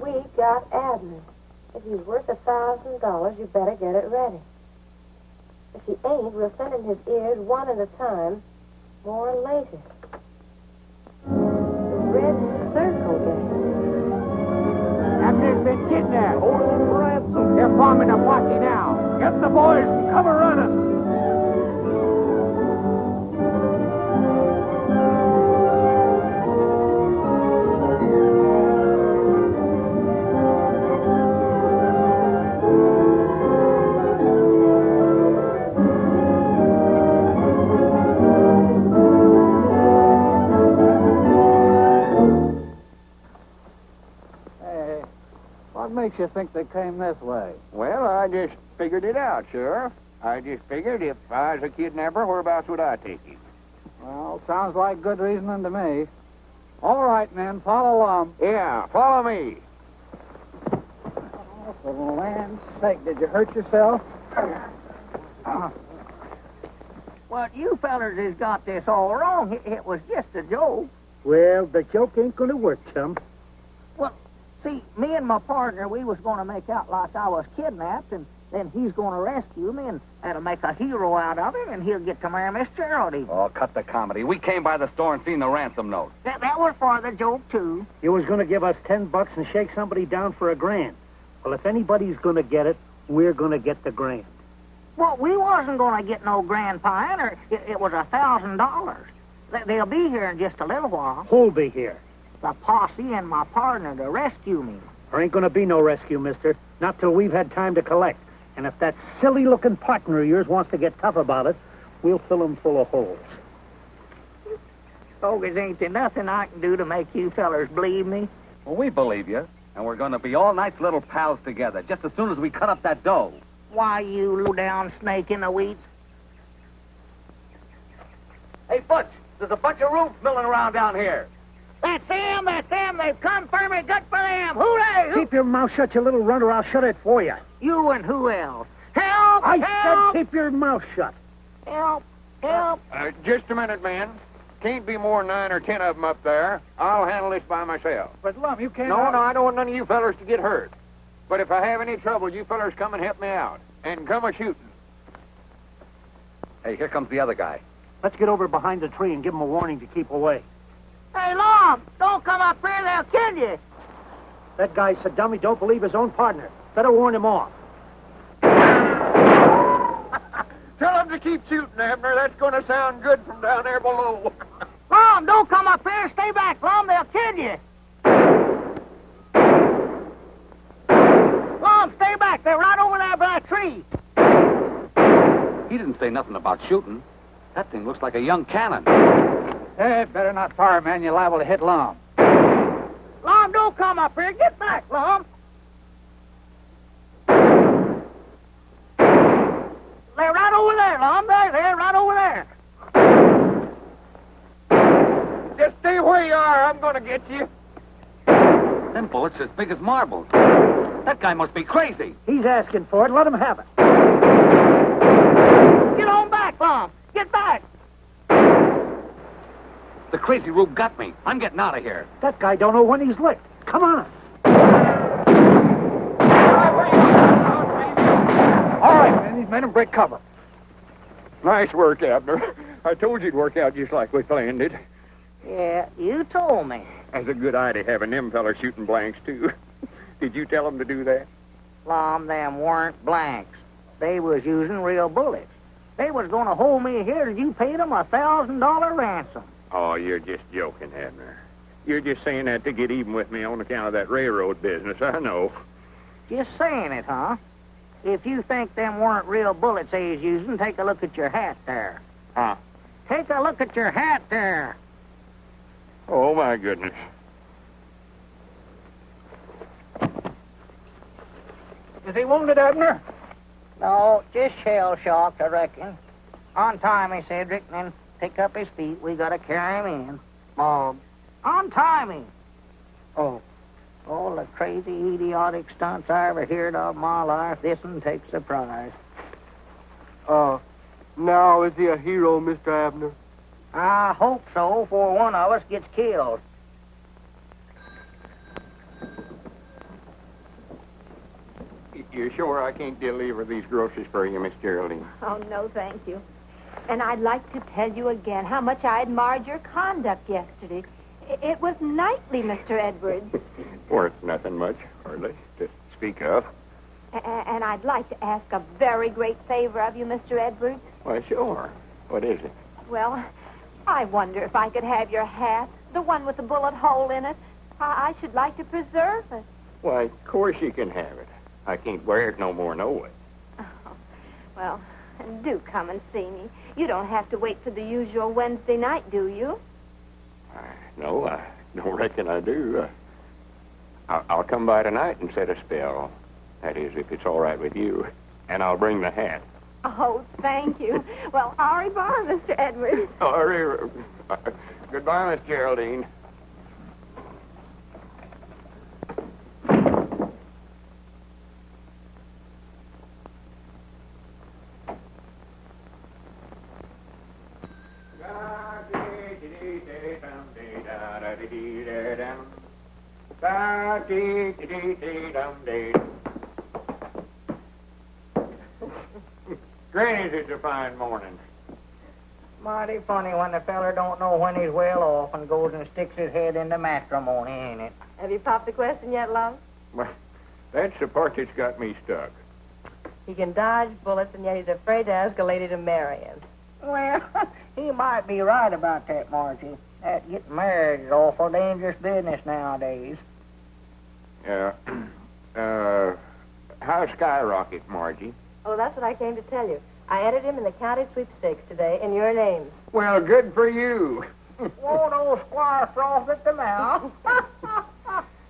We got Abner. If he's worth $1,000, you better get it ready. If he ain't, we'll send him his ears one at a time, more later. The Red Circle Gang. Abner's been kidnapped. Holding him for ransom. They're forming a posse now. Get the boys and cover running. What makes you think they came this way? Well, I just figured it out, Sheriff. I just figured if I was a kidnapper, whereabouts would I take him? Well, sounds like good reasoning to me. All right, men, follow along. Yeah, follow me. Oh, for the land's sake, did you hurt yourself? Well, you fellers has got this all wrong. It was just a joke. Well, the joke ain't going to work, chum. Well, see, me and my partner, we was going to make out like I was kidnapped, and then he's going to rescue me, and that'll make a hero out of him, and he'll get to marry Miss Geraldine. Oh, cut the comedy. We came by the store and seen the ransom note. That was for the joke, too. You was going to give us $10 and shake somebody down for $1,000. Well, if anybody's going to get it, we're going to get the $1,000. Well, we wasn't going to get no grand pine, or it was $1,000. They'll be here in just a little while. Who'll be here? The posse and my partner to rescue me. There ain't going to be no rescue, mister. Not till we've had time to collect. And if that silly-looking partner of yours wants to get tough about it, we'll fill him full of holes. Bogus, ain't there nothing I can do to make you fellers believe me? Well, we believe you. And we're going to be all nice little pals together, just as soon as we cut up that dough. Why, you low-down snake in the weeds? Hey, Butch, there's a bunch of roots milling around down here. That's them, they've come for me, good for them, hooray! Keep your mouth shut, you little runter, I'll shut it for you. You and who else? Help! I help! said keep your mouth shut. Help! Help! Just a minute, man. Can't be more than 9 or 10 of them up there. I'll handle this by myself. But, Lum, you can't... No, I don't want none of you fellers to get hurt. But if I have any trouble, you fellers come and help me out. And come a-shooting. Hey, here comes the other guy. Let's get over behind the tree and give him a warning to keep away. Hey, Lum, don't come up here, they'll kill you. That guy's a dummy, don't believe his own partner. Better warn him off. Tell them to keep shooting, Abner. That's going to sound good from down there below. Lum, don't come up here. Stay back, Lum. They'll kill you. Lum, stay back. They're right over there by a tree. He didn't say nothing about shooting. That thing looks like a young cannon. Hey, better not fire, man. You're liable to hit Lum. Lum, don't come up here. Get back, Lum. They're right over there, Lum. They're right over there. Just stay where you are. I'm going to get you. Them bullets as big as marbles. That guy must be crazy. He's asking for it. Let him have it. Get on back, Lum. Get back. The crazy rube got me. I'm getting out of here. That guy don't know when he's licked. Come on. All right, man. These men will break cover. Nice work, Abner. I told you it'd work out just like we planned it. Yeah, you told me. That's a good idea, having them fellas shooting blanks, too. Did you tell them to do that? Lum, them weren't blanks. They was using real bullets. They was going to hold me here till you paid them $1,000 ransom. Oh, you're just joking, Abner. You're just saying that to get even with me on account of that railroad business, I know. Just saying it, huh? If you think them weren't real bullets they was using, take a look at your hat there. Huh? Take a look at your hat there. Oh, my goodness. Is he wounded, Abner? No, just shell-shocked, I reckon. Untie me, Cedric, and then pick up his feet. We gotta carry him in. Mom. Untie me. Oh. All the crazy, idiotic stunts I ever heard of in my life, this one takes the prize. Now is he a hero, Mr. Abner? I hope so, before one of us gets killed. You sure I can't deliver these groceries for you, Miss Geraldine? Oh, no, thank you. And I'd like to tell you again how much I admired your conduct yesterday. It was knightly, Mr. Edwards. Worth nothing much, hardly, to speak of. And I'd like to ask a very great favor of you, Mr. Edwards. Why, sure. What is it? Well, I wonder if I could have your hat, the one with the bullet hole in it. I should like to preserve it. Why, of course you can have it. I can't wear it no more, no way. Oh, well, do come and see me. You don't have to wait for the usual Wednesday night, do you? No, I don't reckon I do. I'll come by tonight and set a spell. That is, if it's all right with you. And I'll bring the hat. Oh, thank you. Well, au revoir, Mr. Edwards. Goodbye, Miss Geraldine. Granny's, it's a fine morning. Mighty funny when the feller don't know when he's well off and goes and sticks his head into matrimony, ain't it? Have you popped the question yet, Lum? Well, that's the part that's got me stuck. He can dodge bullets, and yet he's afraid to ask a lady to marry him. Well, he might be right about that, Margie. That getting married is awful dangerous business nowadays. How's Skyrocket, Margie? Oh, that's what I came to tell you. I entered him in the county sweepstakes today in your names. Well, good for you. Won't old Squire froth at the mouth?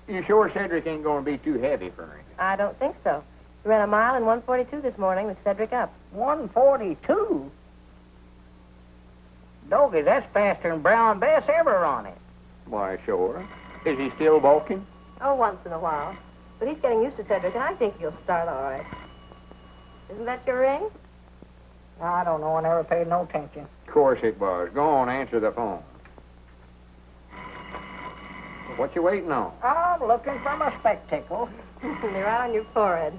You sure Cedric ain't going to be too heavy for him? I don't think so. He ran a mile in 1:42 this morning with Cedric up. 1:42? Doggy, that's faster than Brown Bess ever run it. Why, sure. Is he still balking? Oh, once in a while. But he's getting used to Cedric, and I think he'll start all right. Isn't that your ring? I don't know. I never paid no attention. Of course it was. Go on, answer the phone. What you waiting on? I'm looking for my spectacles. They're right on your forehead.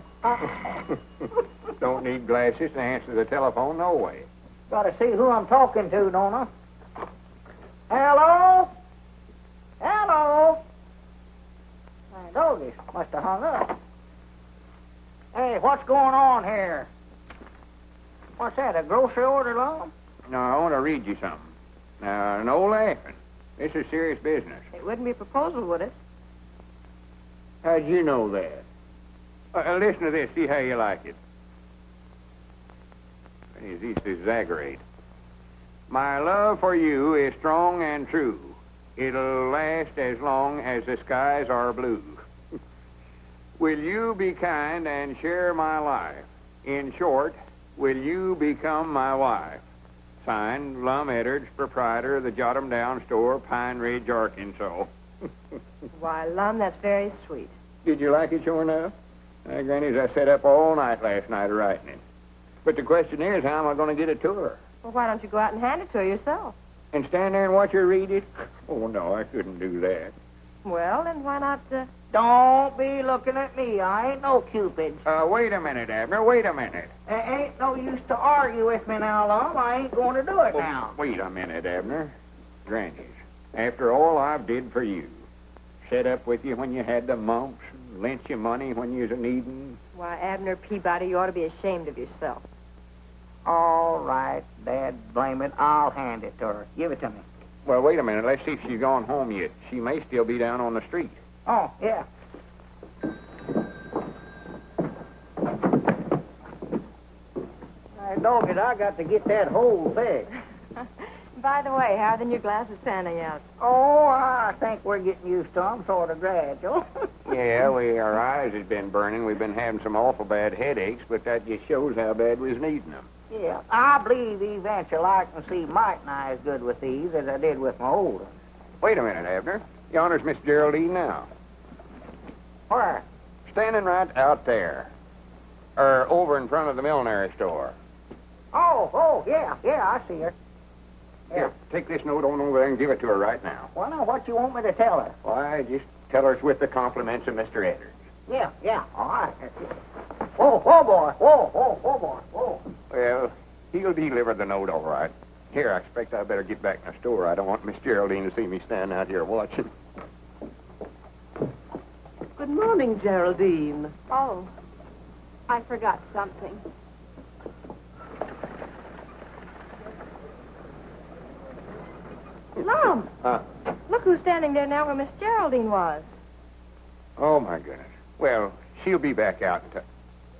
Don't need glasses to answer the telephone, no way. Gotta see who I'm talking to, don't I? Hello? Hello? My doggies must have hung up. Hey, what's going on here? What's that, a grocery order, Lum? No, I want to read you something. Now, no laughing. This is serious business. It wouldn't be a proposal, would it? How'd you know that? Listen to this, see how you like it. It's easy to exaggerate. My love for you is strong and true. It'll last as long as the skies are blue. Will you be kind and share my life? In short, will you become my wife? Signed, Lum Edwards, proprietor of the Jot-em-Down store, Pine Ridge, Arkansas. Why, Lum, that's very sweet. Did you like it sure enough? Granny's, I sat up all night last night writing it. But the question is, how am I going to get it to her? Well, why don't you go out and hand it to her yourself? And stand there and watch her read it? Oh, no, I couldn't do that. Well, then why not, Don't be looking at me. I ain't no Cupid. Wait a minute, Abner. Wait a minute. Ain't no use to argue with me now, Lum. I ain't going to do it now. Wait a minute, Abner. Granny's, after all I've did for you, set up with you when you had the mumps and lent you money when you was a-needing? Why, Abner Peabody, you ought to be ashamed of yourself. All right, Dad, blame it. I'll hand it to her. Give it to me. Well, wait a minute. Let's see if she's gone home yet. She may still be down on the street. Oh, yeah. Hey, dog it, I got to get that whole thing. By the way, how are the new glasses panning out? Oh, I think we're getting used to them, sort of gradual. Yeah, our eyes has been burning. We've been having some awful bad headaches, but that just shows how bad we was needing them. Yeah, I believe eventually I can see Mike and I as good with these as I did with my old ones. Wait a minute, Abner. Yonder's Miss Geraldine now. Where? Standing right out there. Or over in front of the millinery store. Oh, yeah, I see her. Yeah. Here, take this note on over there and give it to her right now. Well, now, what you want me to tell her? Why, just tell her it's with the compliments of Mr. Edwards. Yeah, all right. Whoa, boy. Whoa. Well, he'll deliver the note all right. Here, I expect I better get back in the store. I don't want Miss Geraldine to see me standing out here watching. Good morning, Geraldine. Oh, I forgot something. Lum! Look who's standing there now where Miss Geraldine was. Oh, my goodness. Well, she'll be back out in time.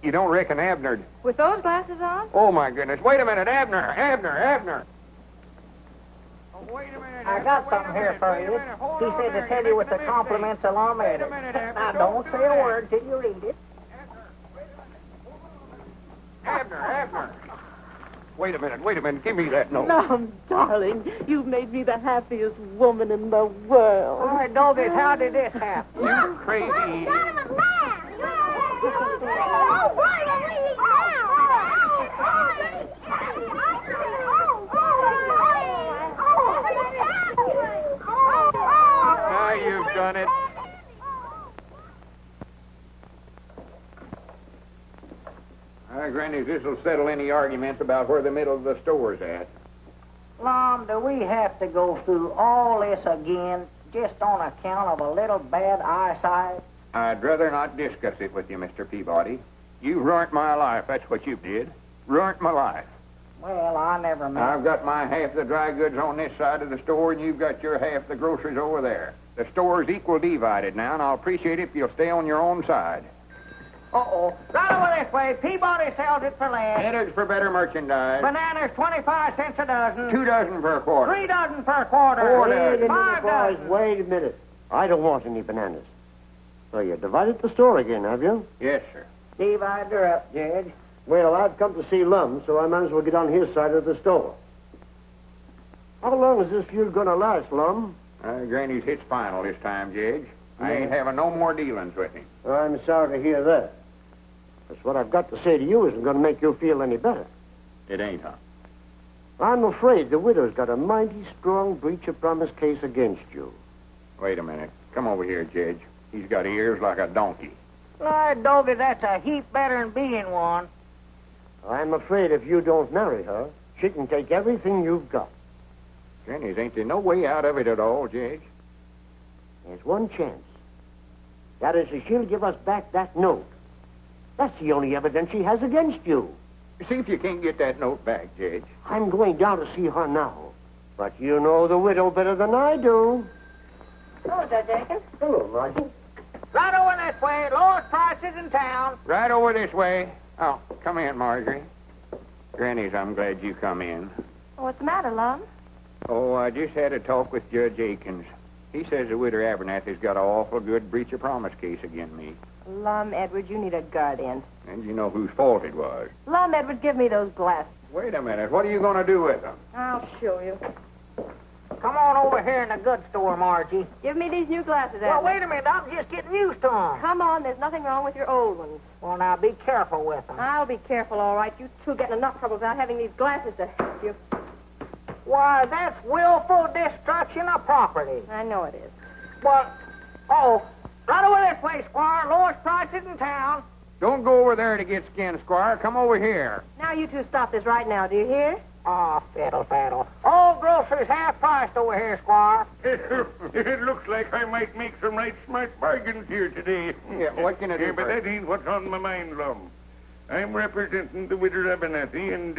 You don't reckon Abner... With those glasses on? Oh, my goodness. Wait a minute, Abner. Oh, wait a minute. I got something here for you. He said to tell you with the compliments of Lum Edwards. Now, don't say a word till you read it. Abner. Wait a minute. Give me that note. Lum, darling, you've made me the happiest woman in the world. All right, doggies, how did this happen? You crazy... Now you've done it. Granny, this'll settle any arguments about where the middle of the store's at. Lum, do we have to go through all this again just on account of a little bad eyesight? I'd rather not discuss it with you, Mr. Peabody. You ruined my life, that's what you did. Ruined my life. Well, I never meant... I've got my half the dry goods on this side of the store, and you've got your half the groceries over there. The store's equal divided now, and I'll appreciate it if you'll stay on your own side. Uh-oh. Right over this way. Peabody sells it for less. Headers for better merchandise. Bananas, 25 cents a dozen. 2 dozen per quarter. 3 dozen per quarter. 4 Wait a dozen. minute, 5 boys. dozen. Wait a minute. I don't want any bananas. So you divided the store again, have you? Yes, sir. Divide her up, Judge. Well, I've come to see Lum, so I might as well get on his side of the store. How long is this feud going to last, Lum? Granny's hit's final this time, Judge. I ain't having no more dealings with him. I'm sorry to hear that. That's what I've got to say to you isn't going to make you feel any better. It ain't, huh? I'm afraid the widow's got a mighty strong breach of promise case against you. Wait a minute. Come over here, Judge. He's got ears like a donkey. Lord, doggy, that's a heap better than being one. I'm afraid if you don't marry her, she can take everything you've got. Granny's, ain't there no way out of it at all, Judge? There's one chance. That is, if she'll give us back that note. That's the only evidence she has against you. See if you can't get that note back, Judge. I'm going down to see her now. But you know the widow better than I do. Hello, Judge Aiken. Hello, Margie. Right over this way. Lowest prices in town. Right over this way. Oh, come in, Marjorie. Granny's, I'm glad you come in. What's the matter, Lum? Oh, I just had a talk with Judge Aikens. He says the Widder Abernathy's got an awful good breach of promise case against me. Lum Edwards, you need a guardian. And you know whose fault it was. Lum Edwards, give me those glasses. Wait a minute. What are you going to do with them? I'll show you. Come on over here in the goods store, Margie. Give me these new glasses, Well, Edwards. wait a minute. I'm just getting used to them. Come on, there's nothing wrong with your old ones. Well, now, be careful with them. I'll be careful, all right. You two getting enough trouble without having these glasses to help you. Why, that's willful destruction of property. I know it is. Well, right over this way, Squire. Lowest prices in town. Don't go over there to get skinned, Squire. Come over here. Now you two stop this right now, do you hear? Ah, fiddle-faddle. All groceries half-priced over here, Squire. It looks like I might make some right smart bargains here today. Yeah, what can I do But for you? that ain't what's on my mind, Lum. I'm representing the Widder Abernathy and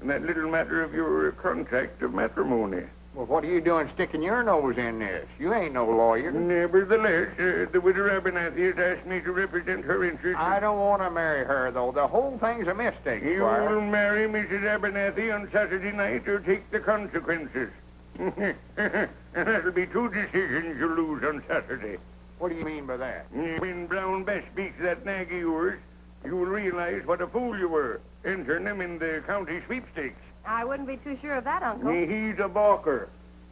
that little matter of your contract of matrimony. Well, what are you doing sticking your nose in this? You ain't no lawyer. Nevertheless, the Widder Abernathy has asked me to represent her interests. I don't want to marry her, though. The whole thing's a mistake, You Squire. will marry Mrs. Abernathy on Saturday night or take the consequences. And that'll be two decisions you lose on Saturday. What do you mean by that? When Brown Bess beats that nag of yours, you'll realize what a fool you were, entering him in the county sweepstakes. I wouldn't be too sure of that, Uncle. He's a balker.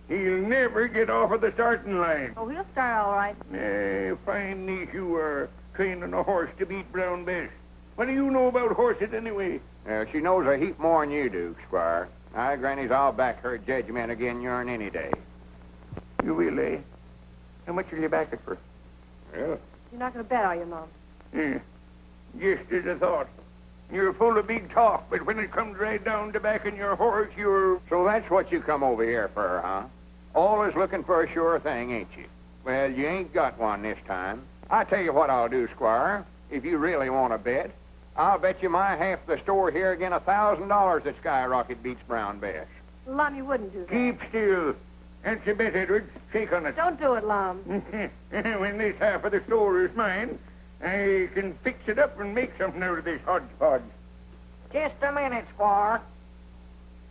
He'll never get off of the starting line. Oh, he'll start all right. Fine niece you are, training a horse to beat Brown Bess. What do you know about horses anyway? She knows a heap more than you do, Squire. Grannies, I'll back her judgment again yourn any day. You will, eh? How much will you back it for? Well, You're not going to bet, are you, Mom? Just as I thought. You're full of big talk, but when it comes right down to backing your horse, you're... so that's what you come over here for, huh? Always looking for a sure thing, ain't you? Well, you ain't got one this time. I tell you what I'll do, Squire. If you really want to bet, I'll bet you my half of the store here again $1,000 that Skyrocket beats Brown Bess. Lum, you wouldn't do that. Keep still. That's a bet, Edwards. Shake on it. Don't do it, Lum. When this half of the store is mine, I can fix it up and make something out of this hodgepodge. Just a minute, Squire.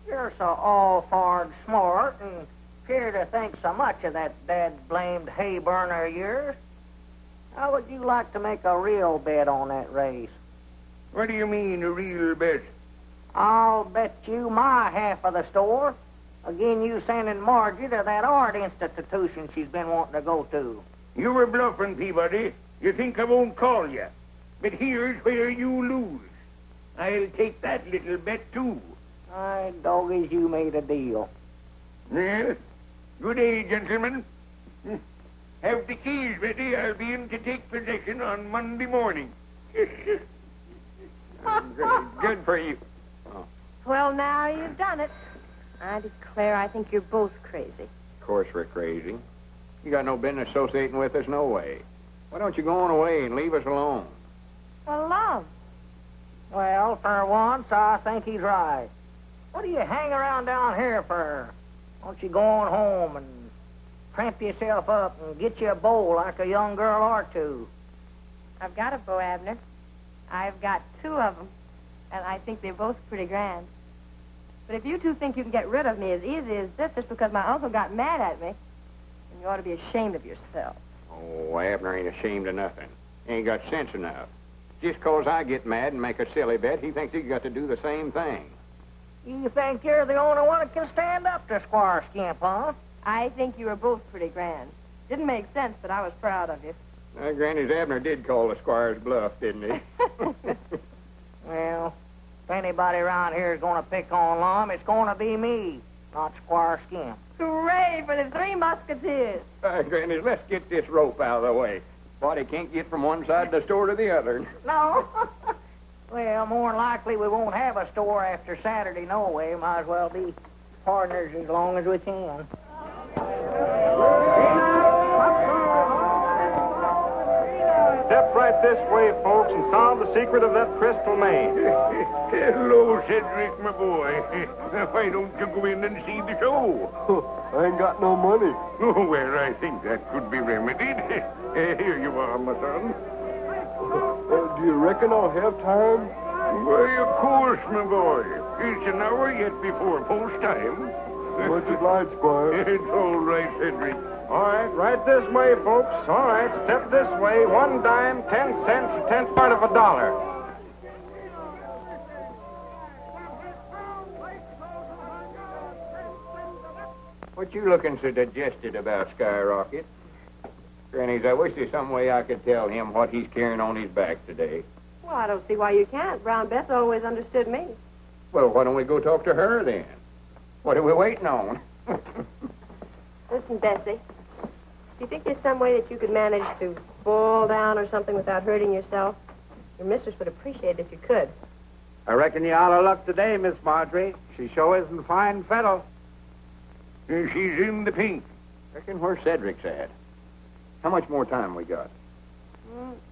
You're so all-fard smart and appear to think so much of that dad-blamed hay burner of yours. How would you like to make a real bet on that race? What do you mean, a real bet? I'll bet you my half of the store. Again, you sending Margie to that art institution she's been wanting to go to. You were bluffing, Peabody. You think I won't call you. But here's where you lose. I'll take that little bet, too. My doggies, you made a deal. Well, good day, gentlemen. Have the keys ready. I'll be in to take possession on Monday morning. Good for you. Well, now you've done it. I declare I think you're both crazy. Of course we're crazy. You got no business associating with us, no way. Why don't you go on away and leave us alone? Well, Lum. Well, for once, I think he's right. What do you hang around down here for? Why don't you go on home and tramp yourself up and get you a bow like a young girl or two? I've got a bow, Abner. I've got two of them, and I think they're both pretty grand. But if you two think you can get rid of me as easy as this just because my uncle got mad at me, then you ought to be ashamed of yourself. Oh, Abner ain't ashamed of nothing. He ain't got sense enough. Just 'cause I get mad and make a silly bet, he thinks he's got to do the same thing. You think you're the only one that can stand up to Squire Skimp, huh? I think you were both pretty grand. Didn't make sense, but I was proud of you. Granny's Abner did call the squire's bluff, didn't he? Well, if anybody around here is going to pick on Lum, it's going to be me, not Squire Skimp. Hooray for the Three Musketeers. Granny, let's get this rope out of the way. Body can't get from one side of the store to the other. No. Well, more than likely we won't have a store after Saturday, no way. Might as well be partners as long as we can. Step right this way, folks, and solve the secret of that crystal maze. Hello, Cedric, my boy. Why don't you go in and see the show? I ain't got no money. Oh, well, I think that could be remedied. Here you are, my son. Do you reckon I'll have time? Why, of course, my boy. It's an hour yet before post time. Much obliged, Squire. It's all right, Cedric. All right, right this way, folks. All right, step this way. 1 dime, 10 cents, a tenth part of a dollar. What you looking so digested about, Skyrocket? Grannies, I wish there's some way I could tell him what he's carrying on his back today. Well, I don't see why you can't. Brown Bess always understood me. Well, why don't we go talk to her then? What are we waiting on? Listen, Bessie. Do you think there's some way that you could manage to fall down or something without hurting yourself? Your mistress would appreciate it if you could. I reckon you out of luck today, Miss Marjorie. She sure isn't a fine fellow. She's in the pink. Reckon where Cedric's at. How much more time we got?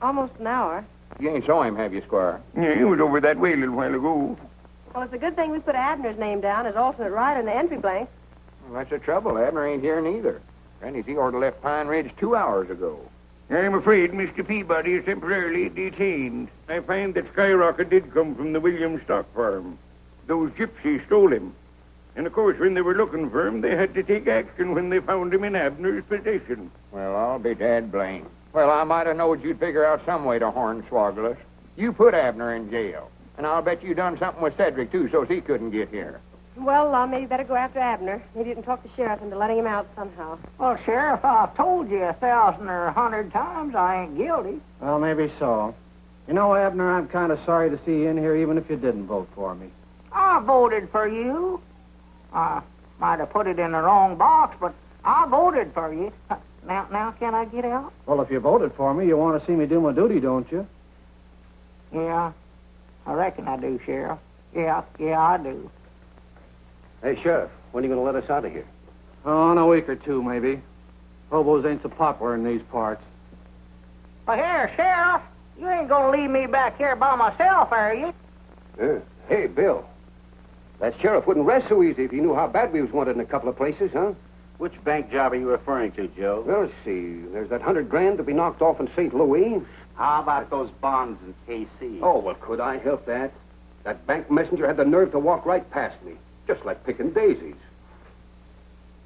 Almost an hour. You ain't saw him, have you, Squire? Yeah, he was over that way a little while ago. Well, it's a good thing we put Abner's name down as alternate rider in the entry blank. Well, that's the trouble. Abner ain't here neither. Granny's he ought to left Pine Ridge 2 hours ago. I'm afraid Mr. Peabody is temporarily detained. I find that Skyrocket did come from the Williams stock farm. Those gypsies stole him. And, of course, when they were looking for him, they had to take action when they found him in Abner's possession. Well, I'll be dad blamed. Well, I might have knowed you'd figure out some way to hornswoggle us. You put Abner in jail. And I'll bet you done something with Cedric, too, so he couldn't get here. Well, maybe better go after Abner. Maybe you can talk the sheriff into letting him out somehow. Well, Sheriff, I've told you 1,000 or 100 times I ain't guilty. Well, maybe so. You know, Abner, I'm kind of sorry to see you in here, even if you didn't vote for me. I voted for you. I might have put it in the wrong box, but I voted for you. Now, can I get out? Well, if you voted for me, you want to see me do my duty, don't you? Yeah, I reckon I do, Sheriff. Yeah, I do. Hey, Sheriff, when are you going to let us out of here? Oh, in a week or two, maybe. Hobos ain't so popular in these parts. Well, here, Sheriff, you ain't gonna leave me back here by myself, are you? Hey, Bill. That sheriff wouldn't rest so easy if he knew how bad we was wanted in a couple of places, huh? Which bank job are you referring to, Joe? Well, let's see. There's that $100,000 to be knocked off in St. Louis. How about those bonds in KC? Oh, well, could I help that? That bank messenger had the nerve to walk right past me, just like picking daisies.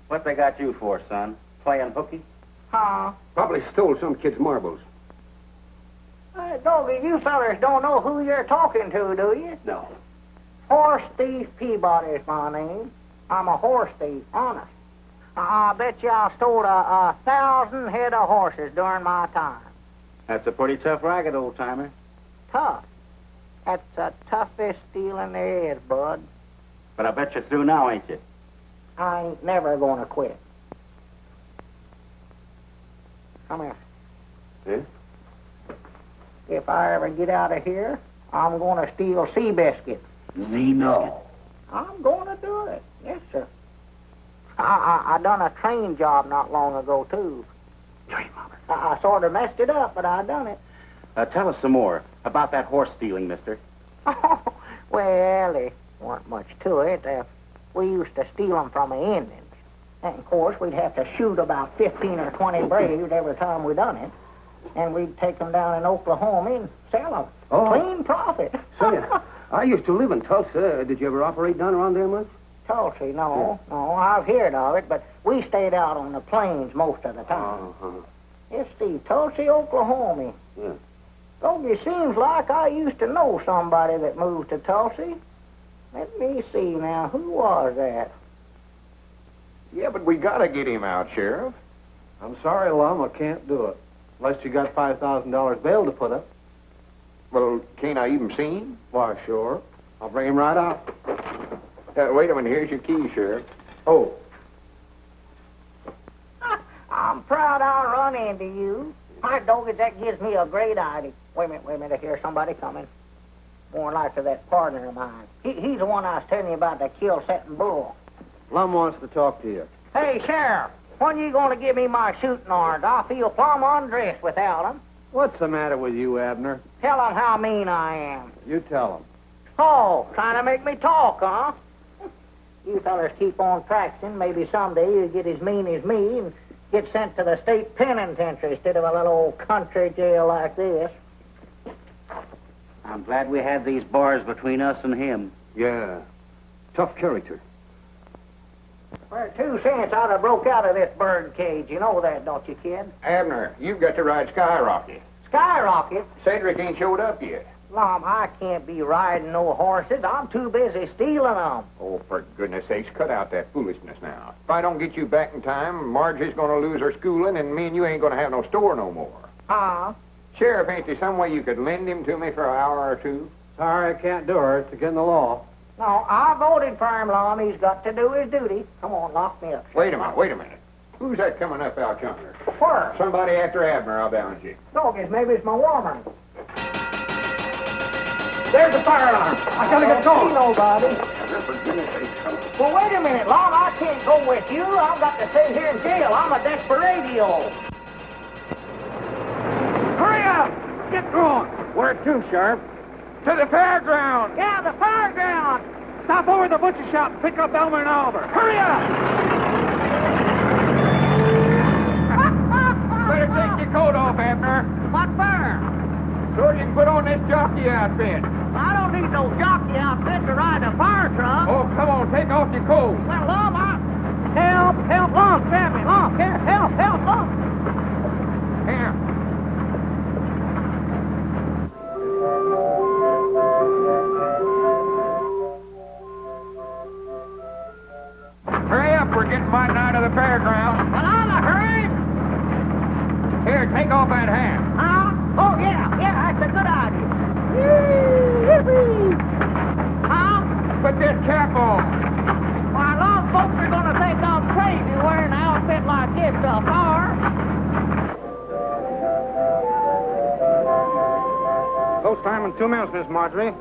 What they got you for, son? Playing hooky? Huh? Probably stole some kid's marbles. Doggy, you fellers don't know who you're talking to, do you? No. Horse Thief Peabody's my name. I'm a horse thief, honest. I bet you I stole 1,000 head of horses during my time. That's a pretty tough racket, old-timer. Tough? That's the toughest stealing there is, bud. But I bet you're through now, ain't you? I ain't never gonna quit. Come here. Yeah? If I ever get out of here, I'm gonna steal sea biscuits. No. I'm gonna do it. Yes, sir. I done a train job not long ago, too. Train robber. I sort of messed it up, but I done it. Tell us some more about that horse stealing, mister. Well, there weren't much to it. We used to steal them from the Indians. And, of course, we'd have to shoot about 15 or 20 braves every time we done it. And we'd take them down in Oklahoma and sell them. Oh. Clean profit. Say, I used to live in Tulsa. Did you ever operate down around there much? Tulsa, no. I've heard of it, but we stayed out on the plains most of the time. Let's see, Tulsa, Oklahoma. Yeah. It seems like I used to know somebody that moved to Tulsa. Let me see now, who was that? Yeah, but we gotta get him out, Sheriff. I'm sorry, Lum, I can't do it. Unless you got $5,000 bail to put up. Well, can't I even see him? Why, sure. I'll bring him right out. Wait a minute, here's your key, Sheriff. Oh. I'm proud I'll run into you. My doggy, that gives me a great idea. Wait a minute, I hear somebody coming. More like to that partner of mine. He's the one I was telling you about that kill-setting bull. Lum wants to talk to you. Hey, Sheriff, when you going to give me my shooting irons? I feel plumb undressed without them. What's the matter with you, Abner? Tell them how mean I am. You tell him. Oh, trying to make me talk, huh? You fellas keep on practicing. Maybe someday you'll get as mean as me and get sent to the state penitentiary instead of a little old country jail like this. I'm glad we had these bars between us and him. Yeah. Tough character. For 2 cents, I'd have broke out of this bird cage. You know that, don't you, kid? Abner, you've got to ride Skyrocket. Skyrocket? Cedric ain't showed up yet. Lum, I can't be riding no horses. I'm too busy stealing them. Oh, for goodness sakes, cut out that foolishness now. If I don't get you back in time, Marjorie's going to lose her schooling, and me and you ain't going to have no store no more. Huh? Sheriff, ain't there some way you could lend him to me for an hour or two? Sorry, I can't do her. It's against the law. No, I voted for him, Lum. He's got to do his duty. Come on, lock me up. Wait a minute. Who's that coming up out yonder? Where? Somebody after Abner, I'll balance you. Doggies, maybe it's my woman. There's the fire alarm. I gotta get going. Nobody. Well, wait a minute, Lum. I can't go with you. I've got to stay here in jail. I'm a desperado. Hurry up! Get going! Where to, Sheriff? To the fairground! Yeah, the fairground. Stop over at the butcher shop and pick up Elmer and Oliver. Hurry up! Better take your coat off, Abner. What for? So you can put on this jockey outfit. I don't need no jockey outfit to ride a fire truck. Oh, come on, take off your coat. Well, Lum, help, Lum, grab me, Lum, here, help, Lum. Here. Hurry up, we're getting mighty out of the fairground. Well, I'm a hurry. Here, take off that hat. Huh? Oh, yeah, that's a good idea. Yippee! Huh? Put this cap on. Why, a lot of folks are going to think I'm crazy wearing an outfit like this to a bar. Close time in 2 minutes, Miss Marjorie.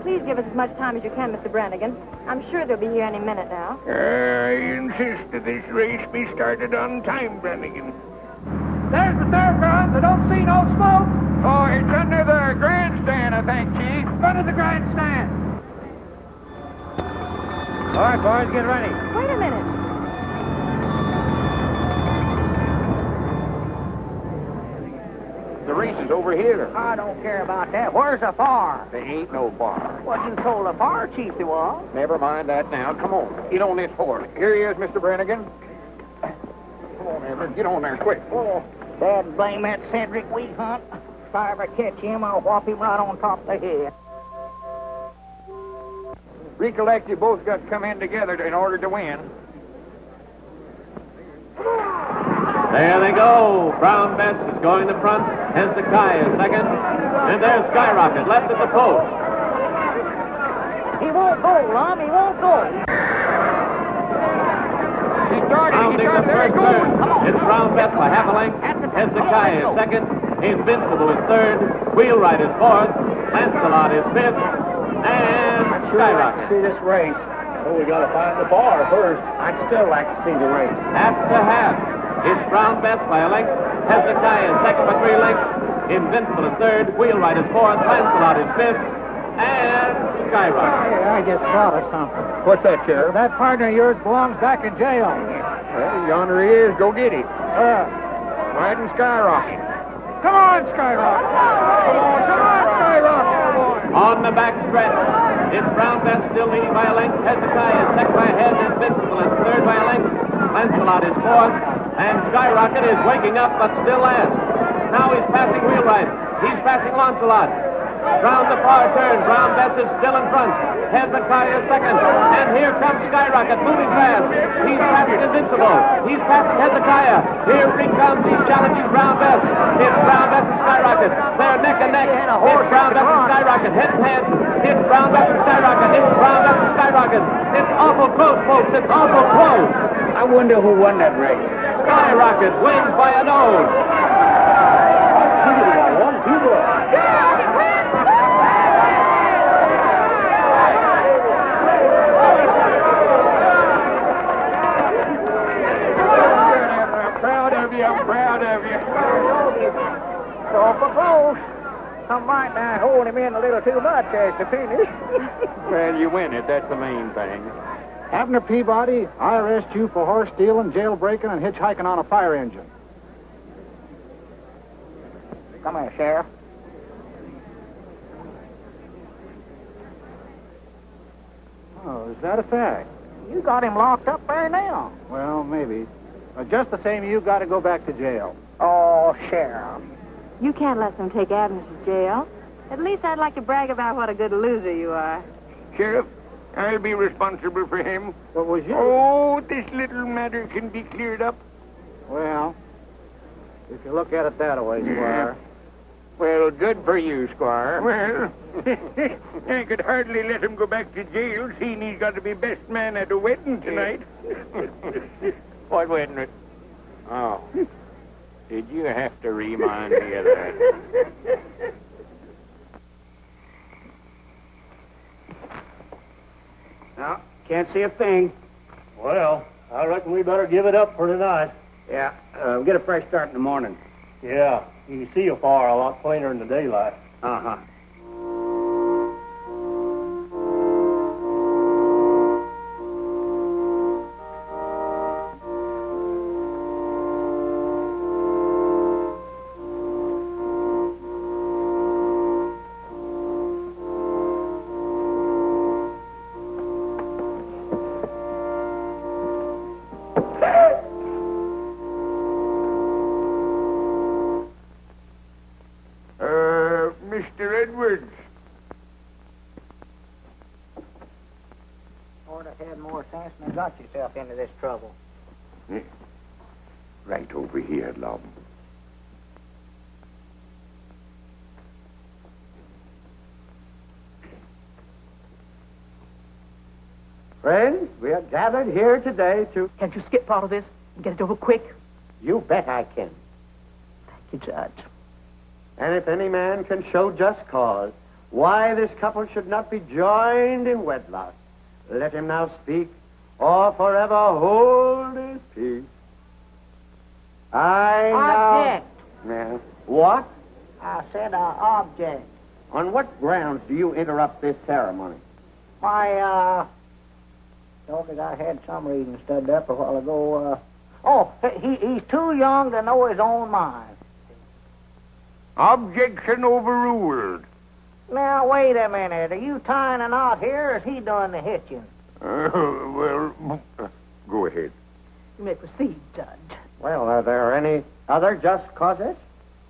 Please give us as much time as you can, Mr. Brannigan. I'm sure they'll be here any minute now. I insist that this race be started on time, Brannigan. There's the fairgrounds. I don't see no smoke. Oh, it's under the grandstand, I think, Chief. Under the grandstand. All right, boys, get ready. Wait a minute. The race is over here. I don't care about that. Where's the bar? There ain't no bar. Well, you told the bar chief there was. Never mind that now. Come on. Get on this horse. Here he is, Mr. Brannigan. Come on, Everett. Get on there quick. Oh, Dad blame that Cedric wheat hunt. If I ever catch him, I'll whop him right on top of the head. Recollect, you both got to come in together in order to win. There they go. Brown Bess is going to front. Hezekiah is second. And there's Skyrocket left at the post. He won't go, Lum. He won't go. Rounding the first turn. It's Brown Bess by half a length. Hezekiah is second. Invincible is third. Wheelwright is fourth. Lancelot is fifth. And Skyrocket. See this race. Oh, we got to find the bar first. I'd still like to see the race. Half to half. It's Brown Bess by a length. Hezekiah is second by 3 lengths. Invincible is third. Wheelwright is fourth. Lancelot is fifth. And Skyrocket. Hey, I just thought of something. What's that, Sheriff? That partner of yours belongs back in jail. Well, yonder he is. Go get him. Riding Skyrocket. Come on, Skyrocket. Come on, Skyrocket. On the back stretch, it's Brown Bess still leading by a length. Hezekiah is second by a head. Invincible is third by a length. Lancelot is fourth. And Skyrocket is waking up, but still last. Now he's passing Wheelwright. He's passing Lancelot. Round the far turn, Brown Bess is still in front. Hezekiah is second. And here comes Skyrocket, moving fast. He's passing Invincible. He's passing Hezekiah. Here he comes. He's challenging Brown Bess. It's Brown Bess and Skyrocket. They're neck and neck. It's Brown Bess and Skyrocket. Head and head. It's Brown Bess and Skyrocket. It's Brown Bess and Skyrocket. It's awful close, folks. It's awful close. I wonder who won that race. Skyrocket wins by a nose. I'm proud of you. So for close. Some might not hold him in a little too much as to finish. Well, you win it. That's the main thing. Abner Peabody, I arrest you for horse stealing, jailbreaking, and hitchhiking on a fire engine. Come here, Sheriff. Oh, is that a fact? You got him locked up there now. Well, maybe. Just the same, you got to go back to jail. Oh, Sheriff. You can't let them take Abner to jail. At least I'd like to brag about what a good loser you are. Sheriff, I'll be responsible for him. What was you? Oh, this little matter can be cleared up. Well, if you look at it that way, you are. Well, good for you, Squire. Well, I could hardly let him go back to jail, seeing he's got to be best man at a wedding tonight. What wedding? Oh. Did you have to remind me of that? can't see a thing. Well, I reckon we better give it up for tonight. Yeah, get a fresh start in the morning. Yeah, you can see afar a lot plainer in the daylight. Uh-huh. Mr. Edwards. Ought to had more sense than got yourself into this trouble. Right over here, Lum. Friends, we are gathered here today to... Can't you skip part of this and get it over quick? You bet I can. Thank you, Judge. And if any man can show just cause why this couple should not be joined in wedlock, let him now speak, or forever hold his peace. Object. Yeah. What? I said object. On what grounds do you interrupt this ceremony? My, dog, I had some reading studied up a while ago. He's too young to know his own mind. Objection overruled. Now, wait a minute. Are you tying a knot here, or is he doing the hitching? Well, go ahead. You may proceed, Judge. Well, are there any other just causes?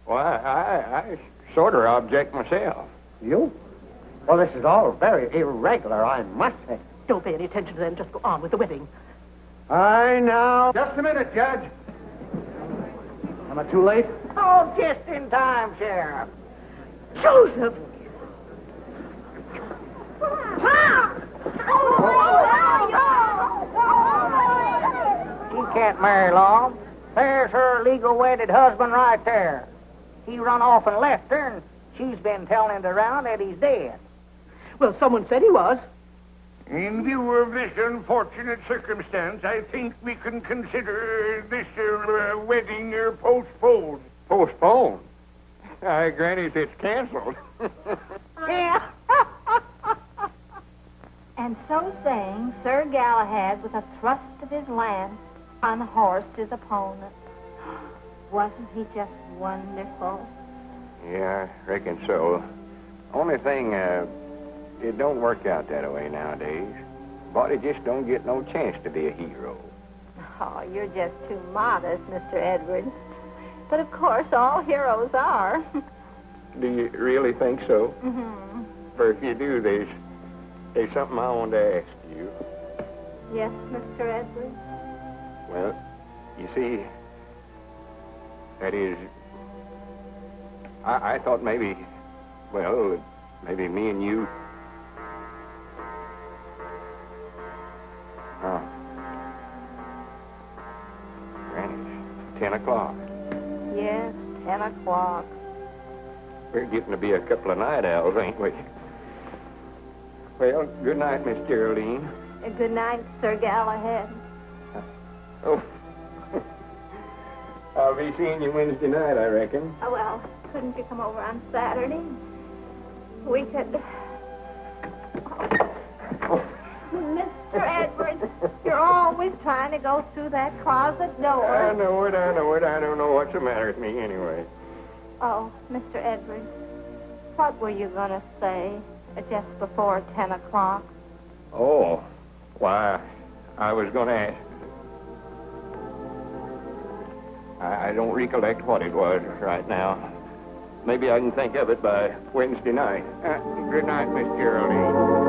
Well, I sort of object myself. You? Well, this is all very irregular, I must say. Don't pay any attention to them. Just go on with the wedding. I now... Just a minute, Judge. Am I too late? Oh, just in time, Sheriff. Joseph! She can't marry long. There's her legal wedded husband right there. He run off and left her, and she's been telling it around that he's dead. Well, someone said he was. In view of this unfortunate circumstance, I think we can consider this wedding postponed. Postponed? Granny, it's canceled. Yeah. And so saying, Sir Galahad, with a thrust of his lance, unhorsed his opponent. Wasn't he just wonderful? Yeah, I reckon so. Only thing, it don't work out that way nowadays. Body just don't get no chance to be a hero. Oh, you're just too modest, Mr. Edwards. But of course, all heroes are. Do you really think so? Mm-hmm. For if you do, there's something I want to ask you. Yes, Mr. Edwards? Well, you see, that is, I thought maybe me and you... Oh. Granny, 10 o'clock. Yes, 10 o'clock. We're getting to be a couple of night owls, ain't we? Well, good night, Miss Geraldine. Good night, Sir Galahad. Oh. I'll be seeing you Wednesday night, I reckon. Oh, well, couldn't you come over on Saturday? We could... Oh. Mr. Edwards, you're always trying to go through that closet door. I know it. I don't know what's the matter with me anyway. Oh, Mr. Edwards, what were you going to say just before 10 o'clock? Oh, why, I was going to ask... I don't recollect what it was right now. Maybe I can think of it by Wednesday night. Good night, Miss Geraldine.